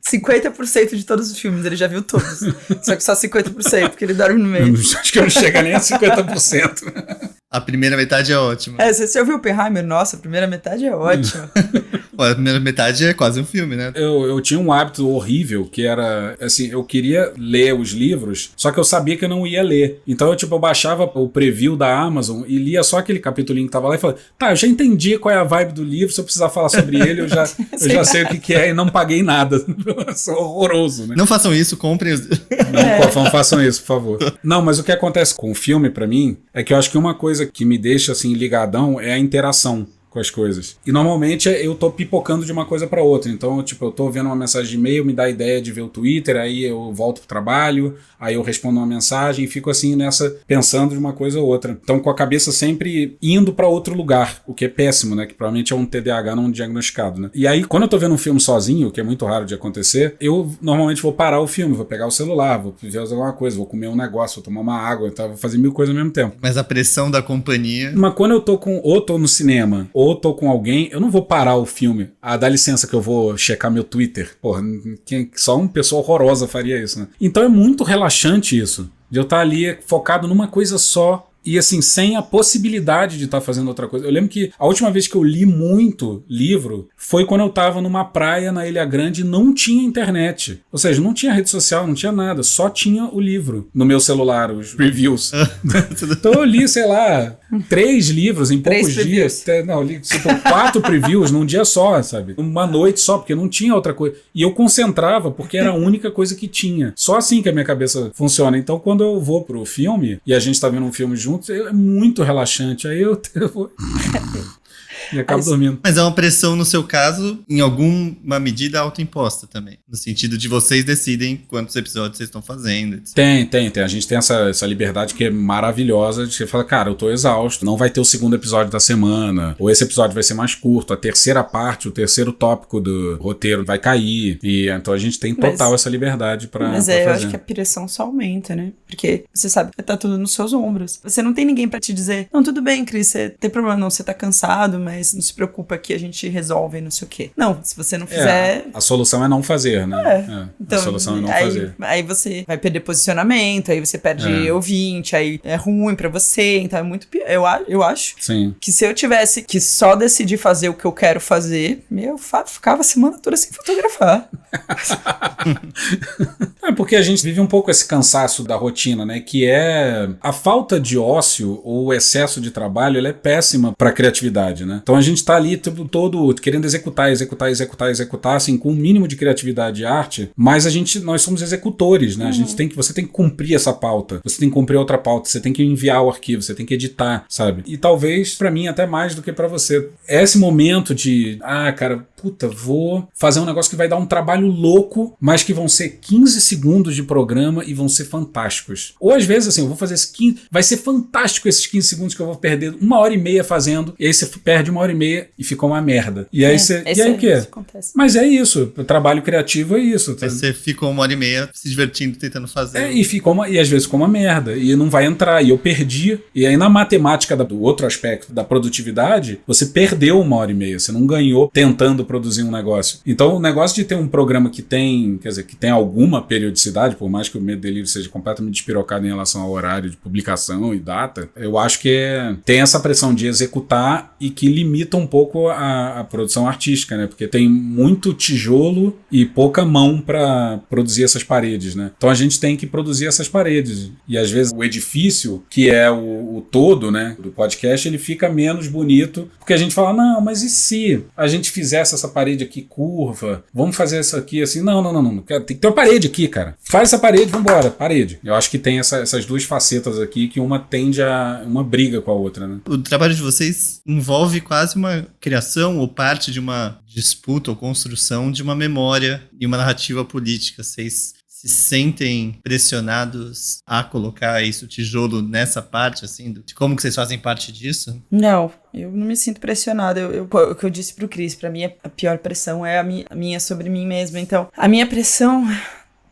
50% de todos os filmes, ele já viu todos. Só que só 50%, porque ele dorme no meio. Acho que não chega nem a 50%. A primeira metade é ótima. Você ouviu Oppenheimer? Nossa, a primeira metade é ótima. A primeira metade é quase um filme, né? Eu tinha um hábito horrível, que era, assim, eu queria ler os livros, só que eu sabia que eu não ia ler. Então eu baixava o preview da Amazon e lia só aquele capítulinho que tava lá e falava, eu já entendi qual é a vibe do livro, se eu precisar falar sobre ele, eu já sei o que é e não paguei nada. Isso é horroroso, né? Não façam isso, comprem os... Não façam isso, por favor. Não, mas o que acontece com o filme, pra mim, é que eu acho que uma coisa que me deixa, assim, ligadão é a interação com as coisas. E normalmente eu tô pipocando de uma coisa pra outra. Então, eu tô vendo uma mensagem de e-mail, me dá a ideia de ver o Twitter, aí eu volto pro trabalho, aí eu respondo uma mensagem e fico assim nessa, pensando de uma coisa ou outra. Então, com a cabeça sempre indo pra outro lugar, o que é péssimo, né? Que provavelmente é um TDAH não diagnosticado, né? E aí, quando eu tô vendo um filme sozinho, que é muito raro de acontecer, eu normalmente vou parar o filme, vou pegar o celular, vou ver alguma coisa, vou comer um negócio, vou tomar uma água, então, vou fazer 1000 coisas ao mesmo tempo. Mas a pressão da companhia... Mas quando eu tô ou tô no cinema, ou tô com alguém, eu não vou parar o filme. Dá licença que eu vou checar meu Twitter. Só uma pessoa horrorosa faria isso, né? Então é muito relaxante isso. De eu estar ali focado numa coisa só e assim, sem a possibilidade de estar fazendo outra coisa. Eu lembro que a última vez que eu li muito livro foi quando eu estava numa praia na Ilha Grande e não tinha internet. Ou seja, não tinha rede social, não tinha nada, só tinha o livro no meu celular, os reviews. Então eu li, 3 livros em poucos dias. Não, eu li 4 previews num dia só, sabe? Uma noite só, porque não tinha outra coisa. E eu concentrava, porque era a única coisa que tinha. Só assim que a minha cabeça funciona. Então quando eu vou pro filme, e a gente tá vendo um filme junto, é muito relaxante. Aí eu vou... E acabo dormindo. Mas é uma pressão, no seu caso, em alguma medida autoimposta também. No sentido de vocês decidem quantos episódios vocês estão fazendo. Etc. Tem. A gente tem essa liberdade que é maravilhosa. De você falar, cara, eu tô exausto. Não vai ter o segundo episódio da semana. Ou esse episódio vai ser mais curto. A terceira parte, o terceiro tópico do roteiro vai cair. E então a gente tem total essa liberdade pra fazer. Eu acho que a pressão só aumenta, né? Porque você sabe que tá tudo nos seus ombros. Você não tem ninguém pra te dizer, não, tudo bem, Cris, você tem problema não, você tá cansado, mas não se preocupa que a gente resolve não sei o quê. Não, se você não fizer... A solução é não fazer, né? Então, a solução é não fazer. Aí você vai perder posicionamento, aí você perde ouvinte, aí é ruim pra você, então é muito pior. Eu acho que se eu tivesse que só decidir fazer o que eu quero fazer, eu ficava a semana toda sem fotografar. porque a gente vive um pouco esse cansaço da rotina, né? Que é a falta de ócio ou o excesso de trabalho, ela é péssima para a criatividade, né? Então a gente tá ali todo querendo executar, assim, com um mínimo de criatividade e arte, mas nós somos executores, né? Você tem que cumprir essa pauta, você tem que cumprir outra pauta, você tem que enviar o arquivo, você tem que editar, sabe? E talvez, para mim, até mais do que para você. Esse momento de, cara, vou fazer um negócio que vai dar um trabalho louco, mas que vão ser 15 segundos de programa e vão ser fantásticos. Ou às vezes, assim, eu vou fazer esses 15, vai ser fantástico esses 15 segundos que eu vou perder 1h30 fazendo, e aí você perde 1h30 e ficou uma merda. E aí você... E aí o quê? Acontece. Mas é isso, o trabalho criativo é isso. Tá? Você ficou 1h30 se divertindo, tentando fazer. E às vezes ficou uma merda, e não vai entrar, e eu perdi. E aí na matemática do outro aspecto da produtividade, você perdeu 1h30, você não ganhou tentando produzir um negócio. Então o negócio de ter um programa que tem, que tem alguma periodicidade, por mais que o Medo Delírio seja completamente despirocado em relação ao horário de publicação e data, eu acho que tem essa pressão de executar e que limita um pouco a produção artística, né? Porque tem muito tijolo e pouca mão para produzir essas paredes, né? Então a gente tem que produzir essas paredes. E às vezes o edifício, que é o todo, né, do podcast, ele fica menos bonito, porque a gente fala, não, mas e se a gente fizesse essa parede aqui curva? Vamos fazer isso aqui assim? Não. Tem que ter uma parede aqui, cara. Faz essa parede, vambora, parede. Eu acho que tem essas duas facetas aqui que uma tende a uma briga com a outra, né? O trabalho de vocês envolve quase uma criação ou parte de uma disputa ou construção de uma memória e uma narrativa política. Vocês se sentem pressionados a colocar isso, tijolo, nessa parte, assim, de como que vocês fazem parte disso? Não, eu não me sinto pressionada. O que eu disse pro Cris, pra mim a pior pressão é a minha sobre mim mesma. Então, a minha pressão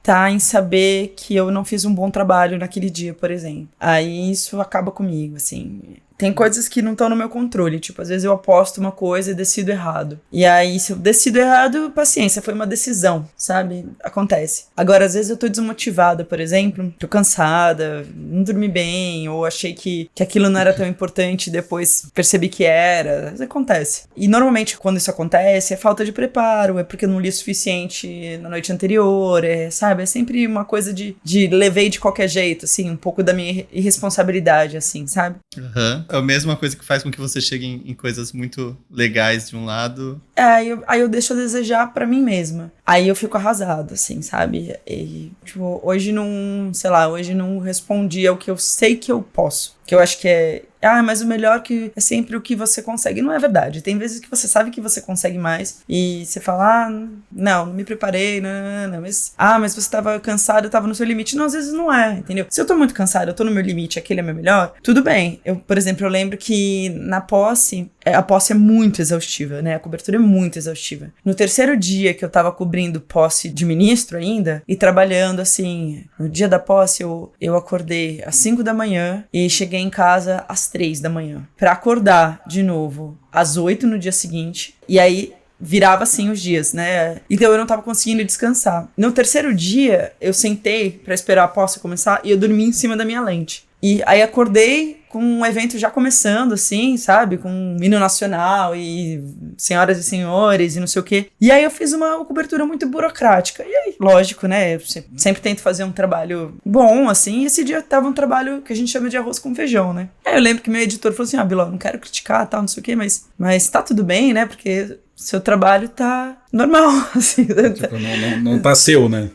tá em saber que eu não fiz um bom trabalho naquele dia, por exemplo. Aí isso acaba comigo, assim. Tem coisas que não estão no meu controle, tipo, às vezes eu aposto uma coisa e decido errado. E aí, se eu decido errado, paciência, foi uma decisão, sabe? Acontece. Agora, às vezes eu tô desmotivada, por exemplo, tô cansada, não dormi bem, ou achei que aquilo não era tão importante, depois percebi que era. Isso acontece. E normalmente, quando isso acontece, é falta de preparo, é porque eu não li o suficiente na noite anterior, sabe? É sempre uma coisa de levei de qualquer jeito, assim, um pouco da minha irresponsabilidade, assim, sabe? Aham. É a mesma coisa que faz com que você chegue em coisas muito legais de um lado. Aí eu deixo a desejar pra mim mesma. Aí eu fico arrasado, assim, sabe? E, tipo, hoje não respondi ao que eu sei que eu posso. Que eu acho que é... mas o melhor que é sempre o que você consegue. Não é verdade. Tem vezes que você sabe que você consegue mais e você fala, não me preparei, não. Mas você tava cansado, tava no seu limite. Não, às vezes não é, entendeu? Se eu tô muito cansado, eu tô no meu limite, aquele é meu melhor, tudo bem. Por exemplo, eu lembro que na posse, a posse é muito exaustiva, né? A cobertura é muito exaustiva. No terceiro dia que eu tava cobrindo posse de ministro ainda e trabalhando, assim, no dia da posse eu acordei às 5 da manhã e cheguei em casa às 3 da manhã, pra acordar de novo às 8 no dia seguinte, e aí virava assim os dias, né? Então eu não tava conseguindo descansar. No terceiro dia, eu sentei pra esperar a posse começar e eu dormi em cima da minha lente. E aí acordei com um evento já começando, assim, sabe? Com um hino nacional e senhoras e senhores e não sei o quê. E aí eu fiz uma cobertura muito burocrática. E aí, lógico, né? Eu sempre tento fazer um trabalho bom, assim. E esse dia tava um trabalho que a gente chama de arroz com feijão, né? Aí eu lembro que meu editor falou assim, Biló, não quero criticar, tal, não sei o quê, mas tá tudo bem, né? Porque seu trabalho tá normal, assim. Tipo, não tá seu, né?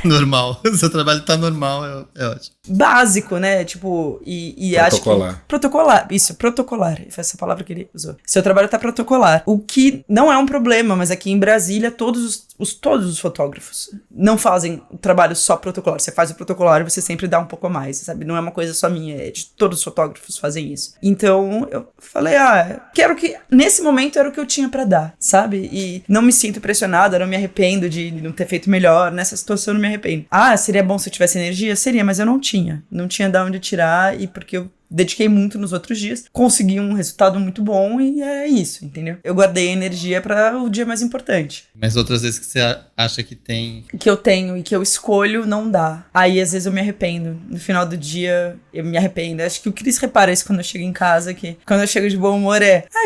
Normal. Seu trabalho tá normal, é ótimo. Básico, né? Tipo, e acho que... Protocolar. Isso, protocolar. Foi essa palavra que ele usou. Seu trabalho tá protocolar. O que não é um problema, mas aqui em Brasília, todos os fotógrafos não fazem o trabalho só protocolar. Você faz o protocolar e você sempre dá um pouco a mais, sabe? Não é uma coisa só minha, é de todos os fotógrafos fazem isso. Então, eu falei, quero que... Nesse momento era o que eu tinha pra dar, sabe? E não me sinto pressionada, não me arrependo de não ter feito melhor. Nessa situação eu não me arrependo. Seria bom se eu tivesse energia? Seria, mas eu não tinha. Não tinha de onde tirar e porque eu dediquei muito nos outros dias, consegui um resultado muito bom e é isso, entendeu? Eu guardei energia para o dia mais importante. Mas outras vezes que você acha que tem... Que eu tenho e que eu escolho, não dá. Aí, às vezes, eu me arrependo. No final do dia, eu me arrependo. Acho que o Cris repara isso quando eu chego em casa, que quando eu chego de bom humor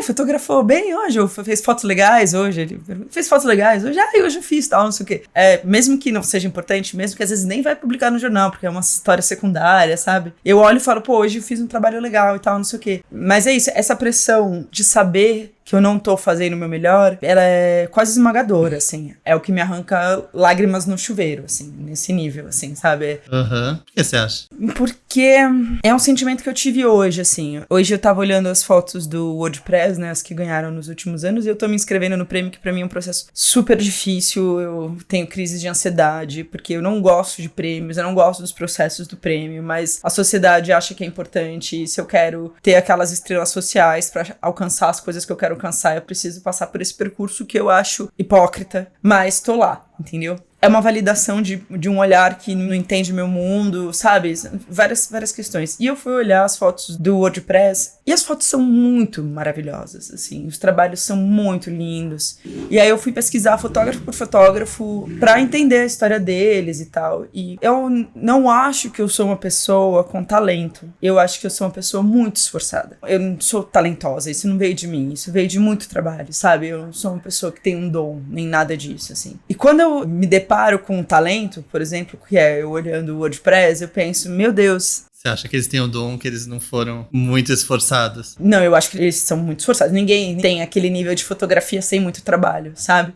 fotografou bem hoje, ou fez fotos legais hoje. Ele fez fotos legais hoje? Hoje eu fiz, tal, não sei o quê. Mesmo que não seja importante, mesmo que às vezes nem vai publicar no jornal, porque é uma história secundária, sabe? Eu olho e falo, pô, hoje eu fiz um trabalho legal e tal, não sei o quê. Mas é isso, essa pressão de saber que eu não tô fazendo o meu melhor, ela é quase esmagadora, assim. É o que me arranca lágrimas no chuveiro, assim, nesse nível, assim, sabe? Por que você acha? Porque é um sentimento que eu tive hoje, assim. Hoje eu tava olhando as fotos do WordPress, né, as que ganharam nos últimos anos, e eu tô me inscrevendo no prêmio, que pra mim é um processo super difícil. Eu tenho crises de ansiedade, porque eu não gosto de prêmios, eu não gosto dos processos do prêmio, mas a sociedade acha que é importante, e se eu quero ter aquelas estrelas sociais pra alcançar as coisas que eu quero alcançar, eu preciso passar por esse percurso que eu acho hipócrita, mas tô lá, entendeu? É uma validação de um olhar que não entende meu mundo, sabe? Várias questões. E eu fui olhar as fotos do WordPress e as fotos são muito maravilhosas, assim. Os trabalhos são muito lindos. E aí eu fui pesquisar fotógrafo por fotógrafo pra entender a história deles e tal. E eu não acho que eu sou uma pessoa com talento. Eu acho que eu sou uma pessoa muito esforçada. Eu não sou talentosa, isso não veio de mim. Isso veio de muito trabalho, sabe? Eu não sou uma pessoa que tem um dom, nem nada disso, assim. E quando eu me deparo com um talento, por exemplo, que é eu olhando o WordPress, eu penso, meu Deus... Você acha que eles têm o dom, que eles não foram muito esforçados? Não, eu acho que eles são muito esforçados. Ninguém tem aquele nível de fotografia sem muito trabalho, sabe?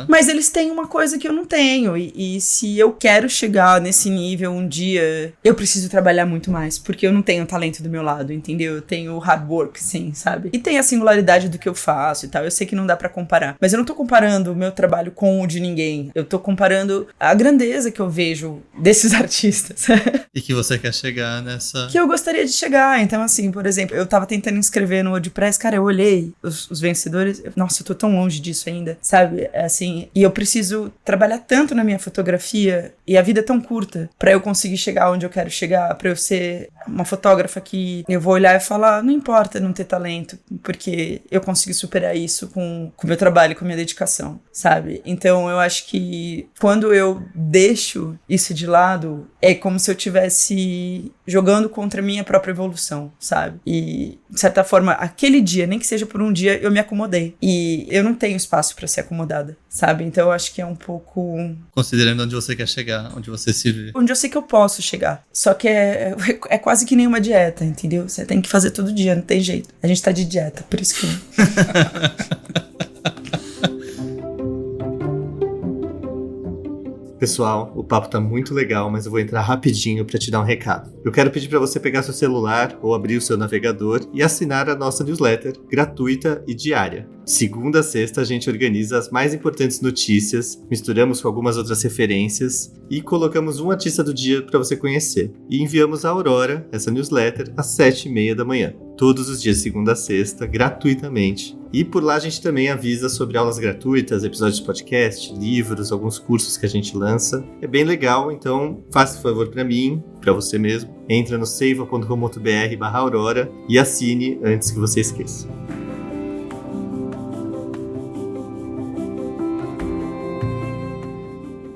Mas eles têm uma coisa que eu não tenho. E se eu quero chegar nesse nível um dia, eu preciso trabalhar muito mais. Porque eu não tenho talento do meu lado, entendeu? Eu tenho hard work, sim, sabe? E tem a singularidade do que eu faço e tal. Eu sei que não dá pra comparar. Mas eu não tô comparando o meu trabalho com o de ninguém. Eu tô comparando a grandeza que eu vejo desses artistas. E que você quer chegar, né? Que eu gostaria de chegar. Então, assim, por exemplo, eu tava tentando inscrever no WordPress, cara, eu olhei os vencedores, nossa, eu tô tão longe disso ainda, sabe? Assim, e eu preciso trabalhar tanto na minha fotografia, e a vida é tão curta, pra eu conseguir chegar onde eu quero chegar, pra eu ser uma fotógrafa que eu vou olhar e falar, não importa não ter talento, porque eu consigo superar isso com o meu trabalho, com a minha dedicação, sabe? Então, eu acho que quando eu deixo isso de lado, é como se eu tivesse jogando contra a minha própria evolução, sabe? E, de certa forma, aquele dia, nem que seja por um dia, eu me acomodei. E eu não tenho espaço pra ser acomodada, sabe? Então eu acho que é um pouco... Considerando onde você quer chegar, onde você se vê. Onde eu sei que eu posso chegar. Só que é quase que nem uma dieta, entendeu? Você tem que fazer todo dia, não tem jeito. A gente tá de dieta, por isso que... Pessoal, o papo tá muito legal, mas eu vou entrar rapidinho pra te dar um recado. Eu quero pedir pra você pegar seu celular ou abrir o seu navegador e assinar a nossa newsletter, gratuita e diária. Segunda a sexta a gente organiza as mais importantes notícias, misturamos com algumas outras referências e colocamos um artista do dia pra você conhecer. E enviamos a Aurora, essa newsletter, às 7h30 da manhã. Todos os dias, segunda a sexta, gratuitamente. E por lá a gente também avisa sobre aulas gratuitas, episódios de podcast, livros, alguns cursos que a gente lança. É bem legal, então faça um favor pra mim, pra você mesmo. Entra no seiva.com.br/aurora e assine antes que você esqueça.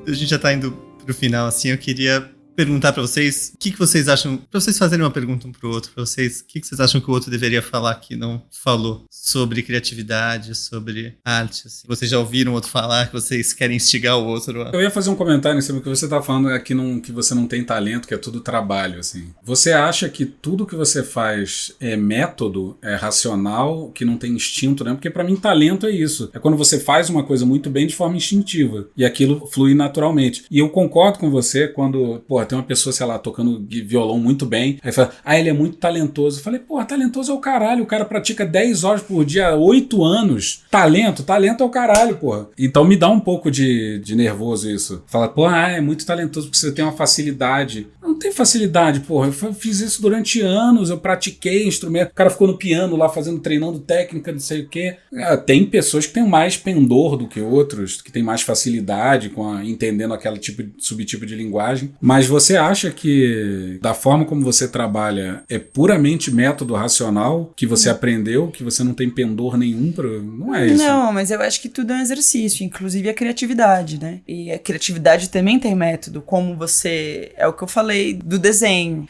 A gente já tá indo pro final, assim, eu queria perguntar pra vocês o que vocês acham, pra vocês fazerem uma pergunta um pro outro, pra vocês, o que vocês acham que o outro deveria falar que não falou sobre criatividade, sobre arte, assim. Vocês já ouviram o outro falar, que vocês querem instigar o outro a... Eu ia fazer um comentário em cima do que você tá falando aqui, que você não tem talento, que é tudo trabalho, assim. Você acha que tudo que você faz é método, é racional, que não tem instinto, né? Porque pra mim talento é isso. É quando você faz uma coisa muito bem de forma instintiva e aquilo flui naturalmente. E eu concordo com você quando, pô, tem uma pessoa, sei lá, tocando violão muito bem, aí fala, ele é muito talentoso. Eu falei, pô, talentoso é o caralho, o cara pratica 10 horas por dia, 8 anos. Talento é o caralho, porra. Então me dá um pouco de nervoso isso. Fala, pô, é muito talentoso porque você tem uma facilidade. Não não tem facilidade, porra. Eu fiz isso durante anos, eu pratiquei instrumento. O cara ficou no piano lá treinando técnica, não sei o quê. Tem pessoas que têm mais pendor do que outros, que têm mais facilidade entendendo aquele subtipo de linguagem. Mas você acha que, da forma como você trabalha, é puramente método racional que você aprendeu, que você não tem pendor nenhum pra... Não é isso. Não, mas eu acho que tudo é um exercício, inclusive a criatividade, né? E a criatividade também tem método, como você... É o que eu falei do desenho.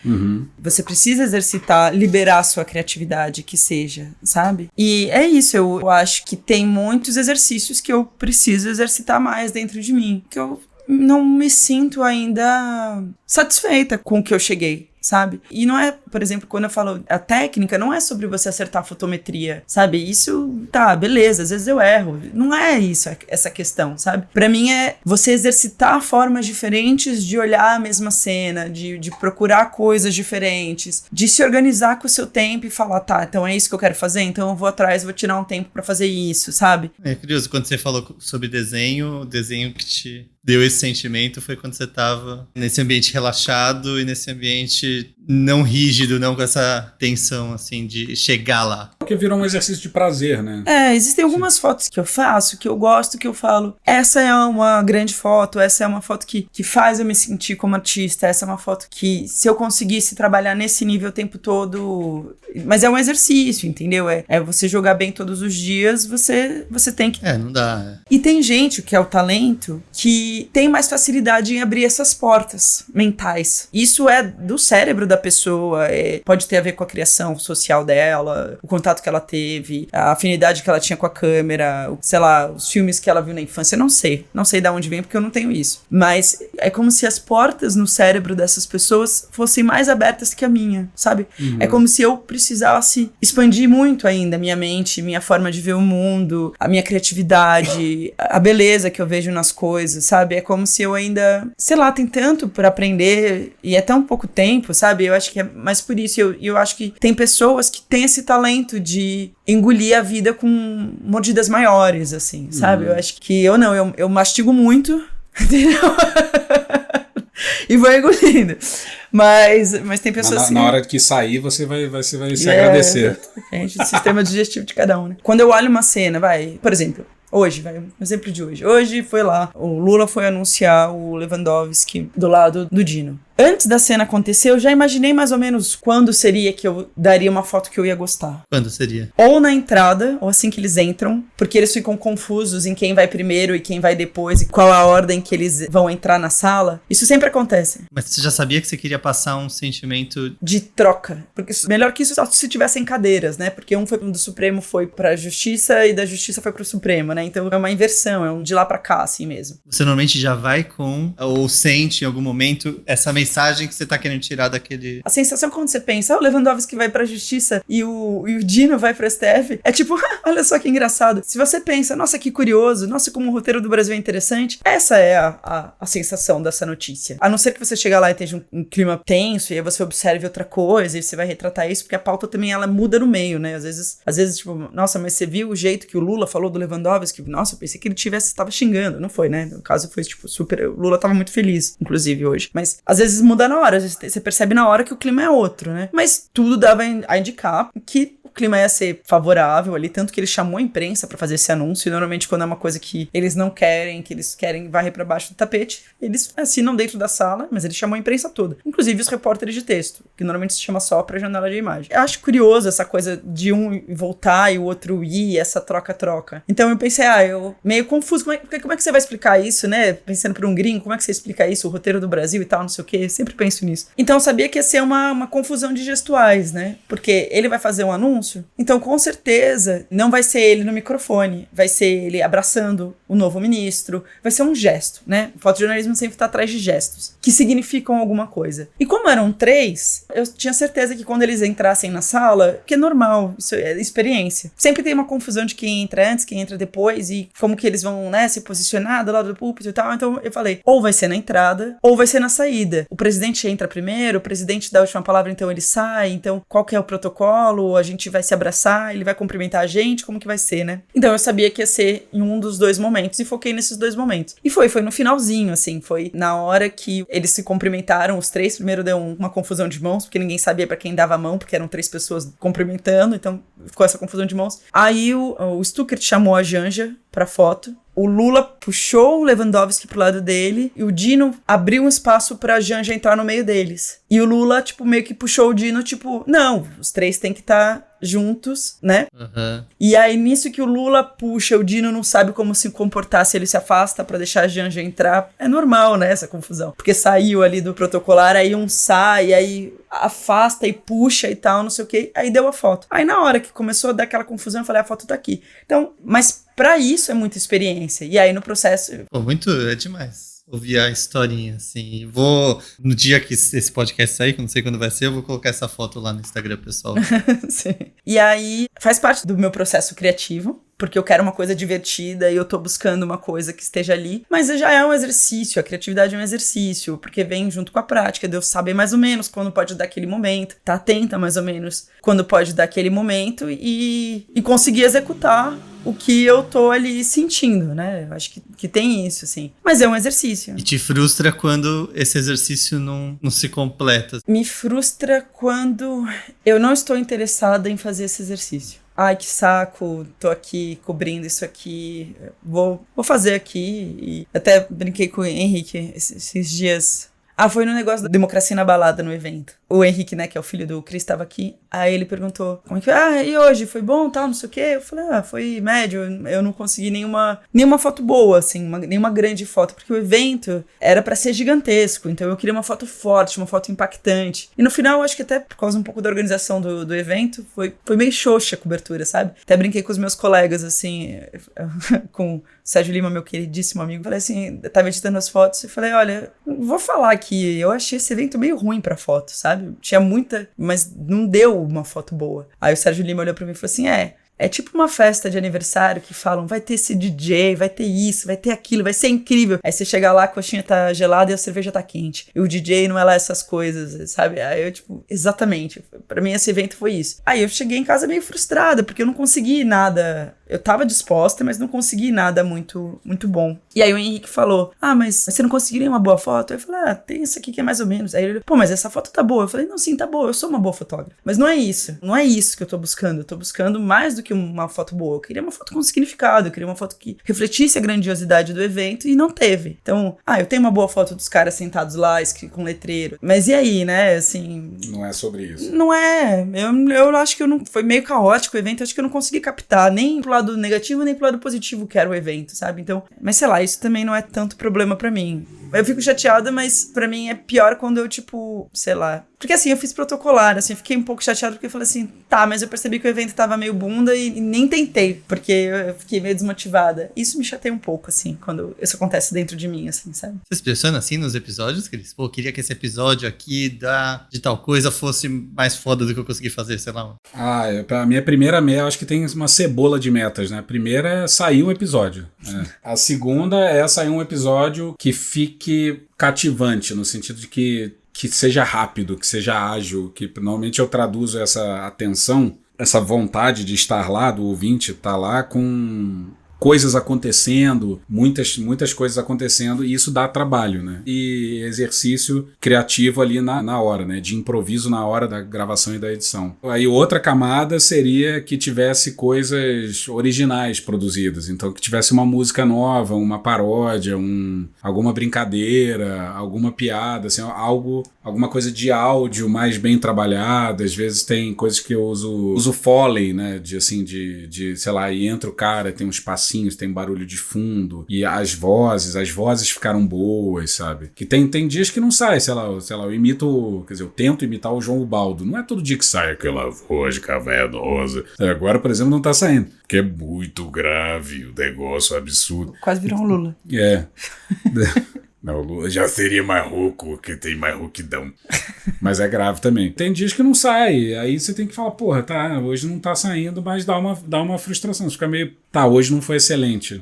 Você precisa exercitar, liberar a sua criatividade, que seja, sabe? E é isso, eu acho que tem muitos exercícios que eu preciso exercitar mais dentro de mim, que eu não me sinto ainda satisfeita com o que eu cheguei, sabe? E não é, por exemplo, quando eu falo a técnica, não é sobre você acertar a fotometria, sabe? Isso, tá, beleza, às vezes eu erro. Não é isso, essa questão, sabe? Pra mim é você exercitar formas diferentes de olhar a mesma cena, de procurar coisas diferentes, de se organizar com o seu tempo e falar, tá, então é isso que eu quero fazer, então eu vou atrás, vou tirar um tempo pra fazer isso, sabe? É curioso, quando você falou sobre desenho, o desenho que te deu esse sentimento foi quando você tava nesse ambiente relaxado e nesse ambiente não rígido, não com essa tensão, assim, de chegar lá. Porque virou um exercício de prazer, né? Existem algumas fotos que eu faço, que eu gosto, que eu falo, essa é uma grande foto, essa é uma foto que faz eu me sentir como artista, essa é uma foto que, se eu conseguisse trabalhar nesse nível o tempo todo... Mas é um exercício, entendeu? É você jogar bem todos os dias, você tem que... Não dá. E tem gente, que é o talento, que tem mais facilidade em abrir essas portas mentais. Isso é do cérebro da pessoa, pode ter a ver com a criação social dela, o contato que ela teve, a afinidade que ela tinha com a câmera, sei lá, os filmes que ela viu na infância, não sei de onde vem, porque eu não tenho isso. Mas é como se as portas no cérebro dessas pessoas fossem mais abertas que a minha, sabe? É como se eu precisasse expandir muito ainda a minha mente, minha forma de ver o mundo, a minha criatividade, a beleza que eu vejo nas coisas, sabe? É como se eu ainda, sei lá, tem tanto pra aprender e é tão pouco tempo, sabe? Eu acho que é mais por isso. Eu acho que tem pessoas que têm esse talento de engolir a vida com mordidas maiores, assim, sabe? Eu acho que eu mastigo muito, entendeu? E vou engolindo. Mas tem pessoas assim... Na hora que sair, você vai se agradecer. Gente, o sistema digestivo de cada um, né? Quando eu olho uma cena, por exemplo... Hoje, um exemplo de hoje. Hoje foi lá, o Lula foi anunciar o Lewandowski do lado do Dino. Antes da cena acontecer, eu já imaginei mais ou menos quando seria que eu daria uma foto que eu ia gostar. Quando seria? Ou na entrada, ou assim que eles entram, porque eles ficam confusos em quem vai primeiro e quem vai depois, e qual a ordem que eles vão entrar na sala. Isso sempre acontece. Mas você já sabia que você queria passar um sentimento... de troca. Porque melhor que isso só se tivessem cadeiras, né? Porque um do Supremo foi pra Justiça e da Justiça foi pro Supremo, né? Então é uma inversão, é um de lá pra cá, assim mesmo. Você normalmente já vai com, ou sente em algum momento, essa mensagem que você tá querendo tirar daquele... A sensação quando você pensa, o Lewandowski vai pra Justiça e o Dino vai pro STF, é tipo, olha só que engraçado. Se você pensa, nossa, que curioso, nossa, como o roteiro do Brasil é interessante, essa é a sensação dessa notícia. A não ser que você chegue lá e esteja um clima tenso, e aí você observe outra coisa, e você vai retratar isso, porque a pauta também, ela muda no meio, né? Às vezes, tipo, nossa, mas você viu o jeito que o Lula falou do Lewandowski? Nossa, eu pensei que ele tava xingando. Não foi, né? No caso foi, tipo, super... O Lula tava muito feliz, inclusive, hoje. Mas, às vezes, muda na hora. Às vezes, você percebe na hora que o clima é outro, né? Mas tudo dava a indicar que o clima ia ser favorável ali, tanto que ele chamou a imprensa pra fazer esse anúncio, e normalmente quando é uma coisa que eles não querem, que eles querem varrer pra baixo do tapete, eles assinam dentro da sala, mas ele chamou a imprensa toda. Inclusive os repórteres de texto, que normalmente se chama só pra janela de imagem. Eu acho curioso essa coisa de um voltar e o outro ir, essa troca-troca. Então eu pensei, eu meio confuso, como é que você vai explicar isso, né? Pensando por um gringo, como é que você explica isso, o roteiro do Brasil e tal, não sei o quê, eu sempre penso nisso. Então eu sabia que ia ser uma confusão de gestuais, né? Porque ele vai fazer um anúncio, então com certeza não vai ser ele no microfone, vai ser ele abraçando o novo ministro, vai ser um gesto, né? O fotojornalismo sempre tá atrás de gestos, que significam alguma coisa. E como eram 3, eu tinha certeza que quando eles entrassem na sala, que é normal, isso é experiência. Sempre tem uma confusão de quem entra antes, quem entra depois, e como que eles vão, né, se posicionar do lado do púlpito e tal. Então eu falei, ou vai ser na entrada, ou vai ser na saída. O presidente entra primeiro, o presidente dá a última palavra, então ele sai, então qual que é o protocolo? A gente vai se abraçar, ele vai cumprimentar a gente, como que vai ser, né? Então eu sabia que ia ser em um dos 2 momentos e foquei nesses 2 momentos. E foi no finalzinho, assim, foi na hora que eles se cumprimentaram, os 3, primeiro deu uma confusão de mãos, porque ninguém sabia pra quem dava a mão, porque eram 3 pessoas cumprimentando, então ficou essa confusão de mãos. Aí o Stuckert chamou a Janja pra foto. O Lula puxou o Lewandowski pro lado dele e o Dino abriu um espaço pra Janja entrar no meio deles. E o Lula, tipo, meio que puxou o Dino, tipo, não, os 3 têm que estar juntos, né? Uhum. E aí, nisso que o Lula puxa, o Dino não sabe como se comportar, se ele se afasta pra deixar a Janja entrar. É normal, né, essa confusão. Porque saiu ali do protocolar, aí um sai, aí afasta e puxa e tal, não sei o quê. Aí deu a foto. Aí na hora que começou a dar aquela confusão, eu falei, a foto tá aqui. Então, mas pra isso é muita experiência. E aí no processo... Pô, é demais ouvir a historinha, assim. No dia que esse podcast sair, que eu não sei quando vai ser, eu vou colocar essa foto lá no Instagram, pessoal. Sim. E aí, faz parte do meu processo criativo, porque eu quero uma coisa divertida e eu tô buscando uma coisa que esteja ali, mas já é um exercício, a criatividade é um exercício, porque vem junto com a prática, de eu saber mais ou menos quando pode dar aquele momento, tá atenta mais ou menos quando pode dar aquele momento e conseguir executar o que eu tô ali sentindo, né? Eu acho que tem isso, assim. Mas é um exercício. E te frustra quando esse exercício não se completa? Me frustra quando eu não estou interessada em fazer esse exercício. Ai, que saco, tô aqui cobrindo isso aqui, vou fazer aqui. E até brinquei com o Henrique esses dias. Foi no negócio da democracia na balada, no evento. O Henrique, né, que é o filho do Cris, estava aqui. Aí ele perguntou, como é que e hoje? Foi bom, tal, não sei o quê? Eu falei, foi médio. Eu não consegui nenhuma foto boa, assim, nenhuma grande foto. Porque o evento era pra ser gigantesco. Então eu queria uma foto forte, uma foto impactante. E no final, eu acho que até por causa um pouco da organização do evento, foi meio xoxa a cobertura, sabe? Até brinquei com os meus colegas, assim, com o Sérgio Lima, meu queridíssimo amigo. Falei assim, eu tava editando as fotos e falei, olha, vou falar aqui, eu achei esse evento meio ruim pra foto, sabe? Tinha muita, mas não deu uma foto boa. Aí o Sérgio Lima olhou pra mim e falou assim, é tipo uma festa de aniversário que falam, vai ter esse DJ, vai ter isso, vai ter aquilo, vai ser incrível. Aí você chega lá, a coxinha tá gelada e a cerveja tá quente. E o DJ não é lá essas coisas, sabe? Aí eu, tipo, exatamente. Pra mim esse evento foi isso. Aí eu cheguei em casa meio frustrada, porque eu não consegui nada. Eu tava disposta, mas não consegui nada muito, muito bom. E aí o Henrique falou, mas você não conseguiria uma boa foto? Eu falei, tem essa aqui que é mais ou menos. Aí ele, mas essa foto tá boa. Eu falei, não, sim, tá boa, eu sou uma boa fotógrafa. Mas não é isso. Não é isso que eu tô buscando. Eu tô buscando mais do que uma foto boa. Eu queria uma foto com significado. Eu queria uma foto que refletisse a grandiosidade do evento e não teve. Então, eu tenho uma boa foto dos caras sentados lá, com letreiro. Mas e aí, né? Assim... Não é sobre isso. Não é. Eu acho que foi meio caótico o evento. Acho que eu não consegui captar nem pro lado negativo, nem pro lado positivo que era o evento, sabe? Então, mas sei lá, isso também não é tanto problema pra mim. Eu fico chateada, mas pra mim é pior quando eu, tipo, sei lá. Porque assim, eu fiz protocolar, assim, eu fiquei um pouco chateada porque eu falei assim, mas eu percebi que o evento tava meio bunda e nem tentei, porque eu fiquei meio desmotivada. Isso me chateia um pouco, assim, quando isso acontece dentro de mim, assim, sabe? Você se pressiona assim nos episódios, Cris? Pô, queria que esse episódio aqui de tal coisa fosse mais foda do que eu consegui fazer, sei lá. Pra minha primeira meta, acho que tem uma cebola de metas, né? A primeira é sair um episódio. Né? A segunda é sair um episódio que fique cativante, no sentido de que seja rápido, que seja ágil, que normalmente eu traduzo essa atenção, essa vontade de estar lá, do ouvinte estar lá com coisas acontecendo, muitas coisas acontecendo, e isso dá trabalho, né? E exercício criativo ali na hora, né? De improviso na hora da gravação e da edição. Aí outra camada seria que tivesse coisas originais produzidas, então que tivesse uma música nova, uma paródia, alguma brincadeira, alguma piada, assim, alguma coisa de áudio mais bem trabalhada. Às vezes tem coisas que eu uso Foley, né? De sei lá, e entra o cara, tem uns passinhos, tem barulho de fundo, e as vozes ficaram boas, sabe? Que tem dias que não sai, sei lá, eu imito, quer dizer, eu tento imitar o João Ubaldo. Não é todo dia que sai aquela voz cavernosa. Agora, por exemplo, não tá saindo, porque é muito grave, o negócio absurdo. Quase virou um Lula. Não, o Lula já seria mais rouco, porque tem mais rouquidão. Mas é grave também. Tem dias que não sai, aí você tem que falar, porra, hoje não tá saindo, mas dá uma frustração. Você fica meio, hoje não foi excelente.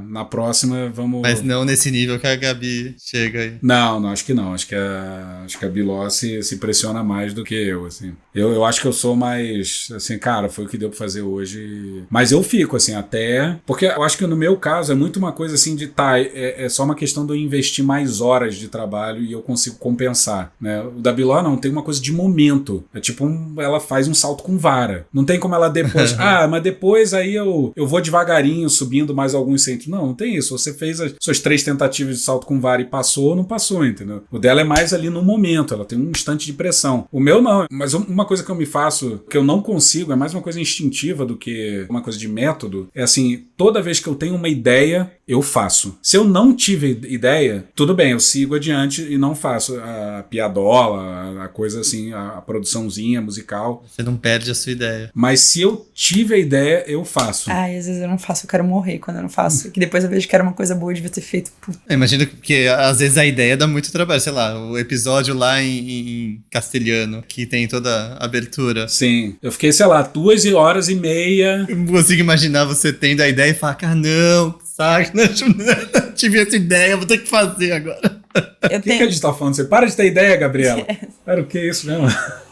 Na próxima vamos... Mas não nesse nível que a Gabi chega aí. Não, acho que não. Acho que a Biló se pressiona mais do que eu, assim. Eu acho que eu sou mais, assim, cara, foi o que deu pra fazer hoje. Mas eu fico, assim, até... Porque eu acho que no meu caso é muito uma coisa, assim, de é só uma questão de eu investir mais horas de trabalho e eu consigo compensar, né? O da Biló não, tem uma coisa de momento. É tipo, ela faz um salto com vara. Não tem como ela depois... mas depois aí eu vou devagarinho, subindo mais alguns centímetros. Não tem isso. Você fez as suas 3 tentativas de salto com vara e passou, não passou, entendeu? O dela é mais ali no momento, ela tem um instante de pressão. O meu não, mas uma coisa que eu me faço, que eu não consigo, é mais uma coisa instintiva do que uma coisa de método, é assim, toda vez que eu tenho uma ideia, eu faço. Se eu não tive ideia, tudo bem, eu sigo adiante e não faço a piadola, a coisa assim, a produçãozinha musical. Você não perde a sua ideia. Mas se eu tive a ideia, eu faço. Ai, às vezes eu não faço, eu quero morrer quando eu não faço. Que depois eu vejo que era uma coisa boa, devia ter feito. Imagina que às vezes a ideia dá muito trabalho. Sei lá, o episódio lá em castelhano, que tem toda a abertura. Sim. Eu fiquei, sei lá, 2 horas e meia. Eu não consigo imaginar você tendo a ideia e falar, cara, não, saco, não tive essa ideia, vou ter que fazer agora. O que a gente tá falando? Você para de ter ideia, Gabriela? Era o que isso mesmo?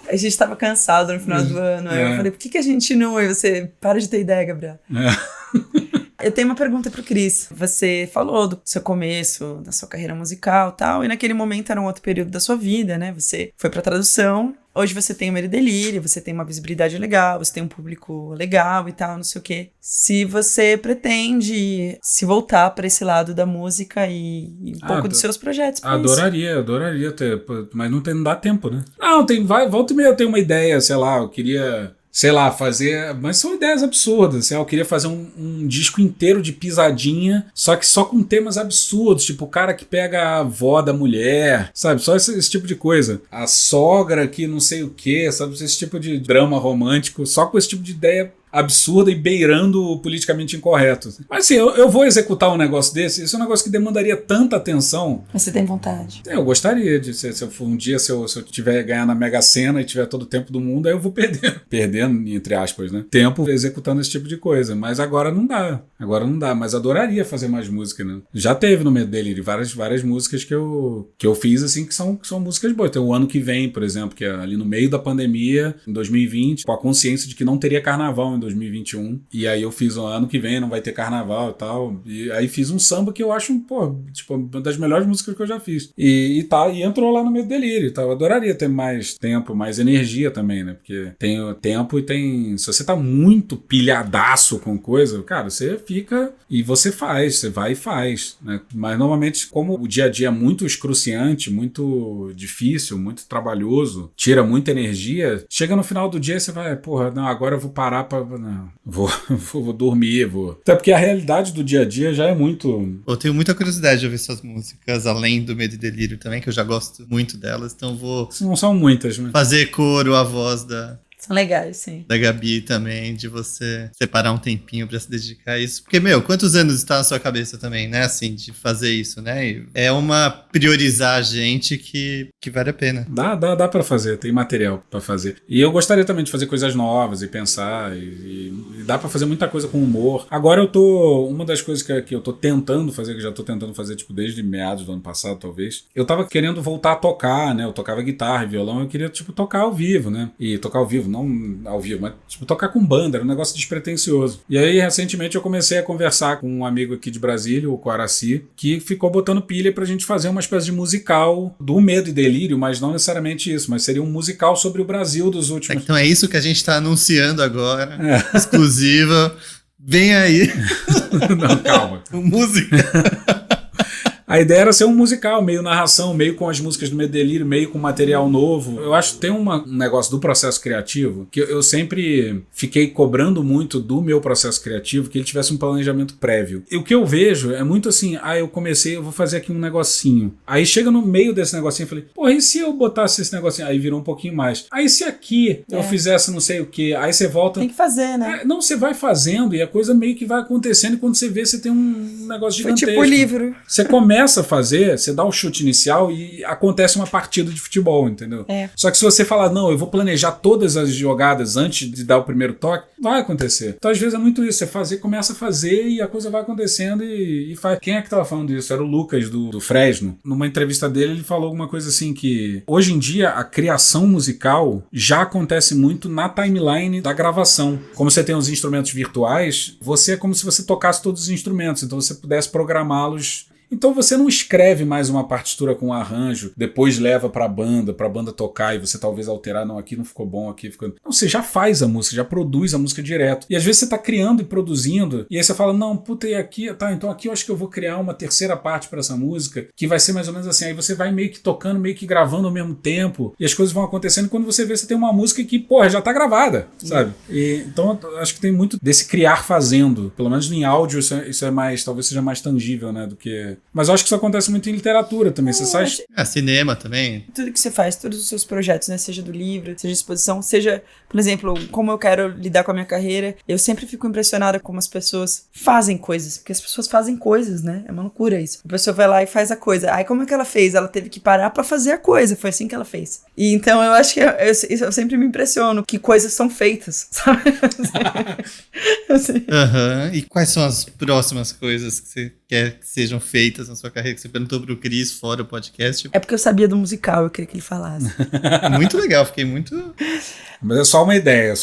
A gente tava cansado no final do ano. Aí eu falei, por que a gente não... E você, para de ter ideia, Gabriela. Eu tenho uma pergunta pro Cris. Você falou do seu começo, da sua carreira musical e tal, e naquele momento era um outro período da sua vida, né? Você foi pra tradução, hoje você tem o Medo e Delírio, você tem uma visibilidade legal, você tem um público legal e tal, não sei o quê. Se você pretende se voltar pra esse lado da música e um pouco dos seus projetos. Adoraria ter, mas não dá tempo, né? Não, volta e meia eu tenho uma ideia, sei lá, eu queria... Sei lá, fazer... Mas são ideias absurdas. Assim, eu queria fazer um disco inteiro de pisadinha, só que só com temas absurdos. Tipo, o cara que pega a avó da mulher, sabe? Só esse tipo de coisa. A sogra que não sei o quê, sabe? Esse tipo de drama romântico, só com esse tipo de ideia absurda e beirando o politicamente incorreto. Mas assim, eu vou executar um negócio desse, isso é um negócio que demandaria tanta atenção. Mas você tem vontade? Eu gostaria de, se eu for um dia, se eu tiver ganhar na Mega Sena e tiver todo o tempo do mundo, aí eu vou perdendo, entre aspas, né? Tempo executando esse tipo de coisa. Mas agora não dá. Mas adoraria fazer mais música, né? Já teve no Medo e Delírio várias músicas que eu fiz, assim, que são músicas boas. Tem o Ano Que Vem, por exemplo, que é ali no meio da pandemia, em 2020, com a consciência de que não teria carnaval em 2021, e aí eu fiz o Ano Que Vem, não vai ter carnaval e tal, e aí fiz um samba que eu acho, tipo, uma das melhores músicas que eu já fiz, e entrou lá no Medo e Delírio e tal. Eu adoraria ter mais tempo, mais energia também, né, porque tem o tempo e tem, se você tá muito pilhadaço com coisa, cara, você fica e você vai e faz, né, mas normalmente, como o dia a dia é muito excruciante, muito difícil, muito trabalhoso, tira muita energia, chega no final do dia e você vai, não, agora eu vou parar não, vou dormir, Até porque a realidade do dia a dia já é muito... Eu tenho muita curiosidade de ouvir suas músicas, além do Medo e Delírio também, que eu já gosto muito delas, então vou... Não são muitas, né? Fazer coro a voz São legais, sim. Da Gabi também, de você separar um tempinho pra se dedicar a isso. Porque, quantos anos está na sua cabeça também, né? Assim, de fazer isso, né? É uma priorizar a gente que vale a pena. Dá pra fazer, tem material pra fazer. E eu gostaria também de fazer coisas novas e pensar, e dá pra fazer muita coisa com humor. Agora uma das coisas que eu tô tentando fazer, que já tô tentando fazer, tipo, desde meados do ano passado, talvez, eu tava querendo voltar a tocar, né? Eu tocava guitarra e violão, eu queria, tipo, tocar ao vivo, né? E tocar ao vivo, não ao vivo, mas tipo, tocar com banda, era um negócio despretensioso. E aí, recentemente, eu comecei a conversar com um amigo aqui de Brasília, o Coaraci, que ficou botando pilha pra gente fazer uma espécie de musical do Medo e Delírio, mas não necessariamente isso, mas seria um musical sobre o Brasil dos últimos... Então é isso que a gente tá anunciando agora, exclusiva. Vem aí. Não, calma. Música. A ideia era ser um musical, meio narração, meio com as músicas do Medo e Delírio, meio com material novo. Eu acho que tem um negócio do processo criativo que eu sempre fiquei cobrando muito do meu processo criativo, que ele tivesse um planejamento prévio. E o que eu vejo é muito assim, eu comecei, eu vou fazer aqui um negocinho. Aí chega no meio desse negocinho, eu falei, e se eu botasse esse negocinho? Aí virou um pouquinho mais. Aí se aqui eu fizesse não sei o que, aí você volta... Tem que fazer, né? Não, você vai fazendo e a coisa meio que vai acontecendo e quando você vê, você tem um negócio gigantesco. Foi tipo livro. Você começa começa a fazer, você dá o chute inicial e acontece uma partida de futebol, entendeu? Só que se você falar, não, eu vou planejar todas as jogadas antes de dar o primeiro toque, vai acontecer. Então, às vezes, é muito isso. Você começa a fazer e a coisa vai acontecendo e faz. Quem é que tava falando isso? Era o Lucas, do Fresno. Numa entrevista dele, ele falou alguma coisa assim que hoje em dia a criação musical já acontece muito na timeline da gravação. Como você tem os instrumentos virtuais, você é como se você tocasse todos os instrumentos, então você pudesse programá-los. Então você não escreve mais uma partitura com um arranjo, depois leva pra banda tocar e você talvez alterar, não, aqui não ficou bom, aqui ficou... Não, você já faz a música, já produz a música direto. E às vezes você tá criando e produzindo, e aí você fala, não, puta, e aqui, tá, então aqui eu acho que eu vou criar uma terceira parte pra essa música, que vai ser mais ou menos assim, aí você vai meio que tocando, meio que gravando ao mesmo tempo, e as coisas vão acontecendo, e quando você vê, você tem uma música que, porra, já tá gravada, sabe? Então eu acho que tem muito desse criar fazendo, pelo menos em áudio isso é mais, talvez seja mais tangível, né, do que... Mas eu acho que isso acontece muito em literatura também, você sabe? Cinema também. Tudo que você faz, todos os seus projetos, né? Seja do livro, seja exposição, seja, por exemplo, como eu quero lidar com a minha carreira, eu sempre fico impressionada como as pessoas fazem coisas, porque as pessoas fazem coisas, né? É uma loucura isso. A pessoa vai lá e faz a coisa. Aí como é que ela fez? Ela teve que parar pra fazer a coisa, foi assim que ela fez. E então eu acho que eu sempre me impressiono que coisas são feitas, sabe? E quais são as próximas coisas que você quer que sejam feitas na sua carreira? Que você perguntou pro Cris fora o podcast. É porque eu sabia do musical, eu queria que ele falasse. Muito legal, fiquei muito... Mas é só uma ideia,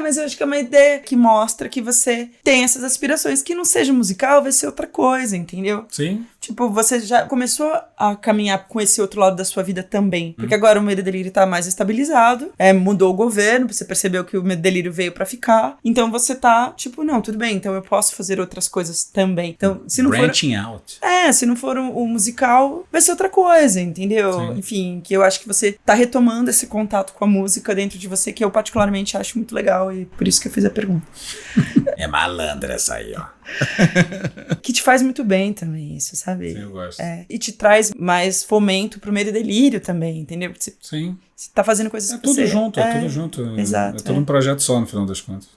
Mas eu acho que é uma ideia que mostra que você tem essas aspirações, que não seja musical, vai ser outra coisa, entendeu? Sim. Tipo, você já começou a caminhar com esse outro lado da sua vida também. Porque agora o Medo e Delírio tá mais estabilizado, mudou o governo, você percebeu que o Medo e Delírio veio pra ficar. Então você tá, tipo, não, tudo bem, então eu posso fazer outras coisas também. Então, se não Branching out. se não for o musical, vai ser outra coisa, entendeu? Sim. Enfim, que eu acho que você tá retomando esse contato com a música dentro de você, que eu particularmente acho muito legal e por isso que eu fiz a pergunta. É malandra essa aí, ó. Que te faz muito bem também isso, sabe? Sim, eu gosto. E te traz mais fomento pro Medo e Delírio também, entendeu? Porque Sim. você tá fazendo coisas É que tudo você... junto, é tudo junto. Exato. É tudo um projeto só, no final das contas.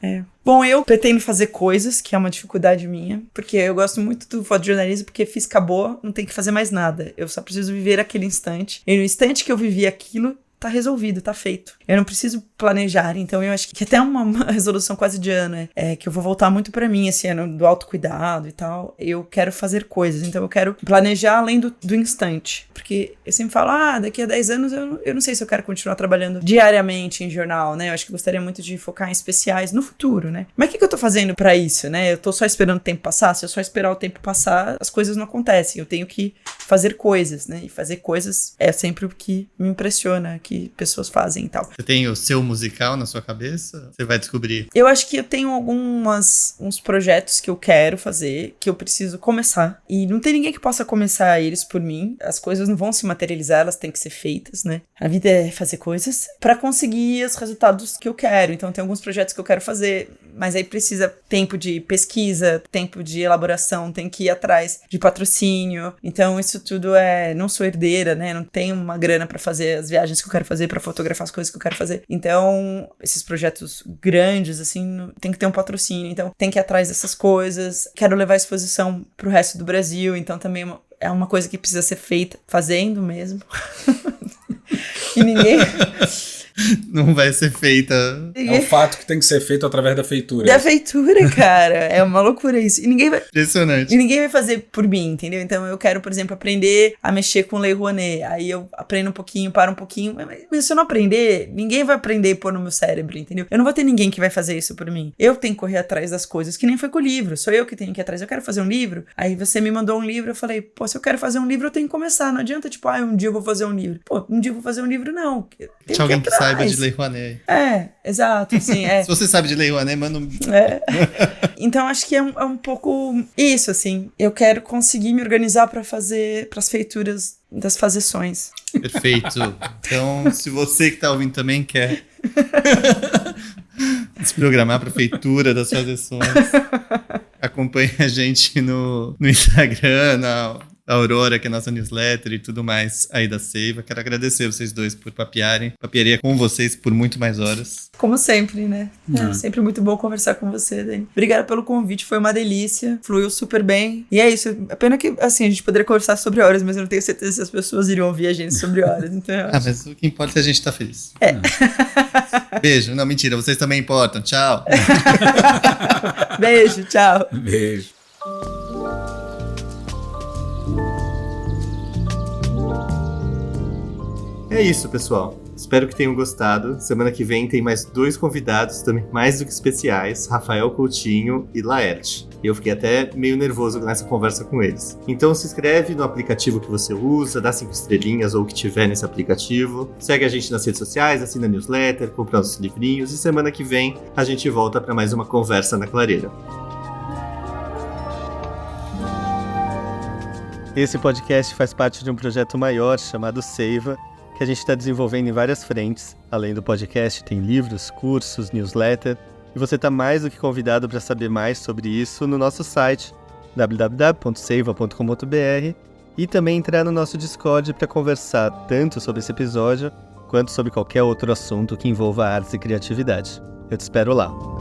Bom, eu pretendo fazer coisas, que é uma dificuldade minha, porque eu gosto muito do fotojornalismo, porque fiz, acabou, não tem que fazer mais nada. Eu só preciso viver aquele instante. E no instante que eu vivi aquilo, tá resolvido, tá feito. Eu não preciso planejar, então eu acho que até uma resolução quase de ano é que eu vou voltar muito pra mim esse ano do autocuidado e tal. Eu quero fazer coisas, então eu quero planejar além do instante. Porque eu sempre falo, daqui a 10 anos eu não sei se eu quero continuar trabalhando diariamente em jornal, né? Eu acho que gostaria muito de focar em especiais no futuro, né? Mas o que eu tô fazendo pra isso, né? Eu tô só esperando o tempo passar? Se eu só esperar o tempo passar, as coisas não acontecem. Eu tenho que fazer coisas, né? E fazer coisas é sempre o que me impressiona, que pessoas fazem e tal. Você tem o seu musical na sua cabeça? Você vai descobrir. Eu acho que eu tenho uns projetos que eu quero fazer, que eu preciso começar. E não tem ninguém que possa começar eles por mim. As coisas não vão se materializar, elas têm que ser feitas, né? A vida é fazer coisas pra conseguir os resultados que eu quero. Então tem alguns projetos que eu quero fazer, mas aí precisa tempo de pesquisa, tempo de elaboração, tem que ir atrás de patrocínio. Então isso tudo não sou herdeira, né? Não tenho uma grana pra fazer as viagens que eu quero fazer, pra fotografar as coisas que eu quero fazer. Então, esses projetos grandes, assim, tem que ter um patrocínio. Então, tem que ir atrás dessas coisas. Quero levar a exposição pro resto do Brasil. Então, também é uma coisa que precisa ser feita fazendo mesmo. E ninguém... Não vai ser feita. É um fato que tem que ser feito através da feitura. Da feitura, cara. É uma loucura isso. E ninguém vai... Impressionante. E ninguém vai fazer por mim, entendeu? Então eu quero, por exemplo, aprender a mexer com Lei Rouanet. Aí eu aprendo um pouquinho, paro um pouquinho. Mas se eu não aprender, ninguém vai aprender e pôr no meu cérebro, entendeu? Eu não vou ter ninguém que vai fazer isso por mim. Eu tenho que correr atrás das coisas, que nem foi com o livro. Sou eu que tenho que ir atrás. Eu quero fazer um livro. Aí você me mandou um livro, eu falei, pô, se eu quero fazer um livro, eu tenho que começar. Não adianta, tipo, um dia eu vou fazer um livro. Pô, um dia eu vou fazer um livro, não. Tinha alguém que saiba de Lei Rouanet. Exato, assim, Se você sabe de Lei Rouanet, manda um... Então, acho que é um pouco isso, assim. Eu quero conseguir me organizar pra fazer, pras feituras das fazeções. Perfeito. Então, se você que tá ouvindo também quer se programar pra feitura das fazeções, acompanhe a gente no Instagram, a Aurora, que é a nossa newsletter e tudo mais aí da Seiva. Quero agradecer vocês dois por papearem. Papearia com vocês por muito mais horas. Como sempre, né? É sempre muito bom conversar com você, Dani. Obrigada pelo convite, foi uma delícia. Fluiu super bem. E é isso. É pena que, assim, a gente poderia conversar sobre horas, mas eu não tenho certeza se as pessoas iriam ouvir a gente sobre horas. Então mas o que importa é a gente estar feliz. Beijo. Não, mentira. Vocês também importam. Tchau. Beijo, tchau. Beijo. É isso, pessoal. Espero que tenham gostado. Semana que vem tem mais 2 convidados, também mais do que especiais, Rafael Coutinho e Laerte. Eu fiquei até meio nervoso nessa conversa com eles. Então se inscreve no aplicativo que você usa, dá 5 estrelinhas ou o que tiver nesse aplicativo. Segue a gente nas redes sociais, assina a newsletter, compra os livrinhos e semana que vem a gente volta para mais uma conversa na clareira. Esse podcast faz parte de um projeto maior chamado Seiva, que a gente está desenvolvendo em várias frentes. Além do podcast, tem livros, cursos, newsletter, e você está mais do que convidado para saber mais sobre isso no nosso site, www.seiva.com.br, e também entrar no nosso Discord para conversar tanto sobre esse episódio, quanto sobre qualquer outro assunto que envolva artes e criatividade. Eu te espero lá.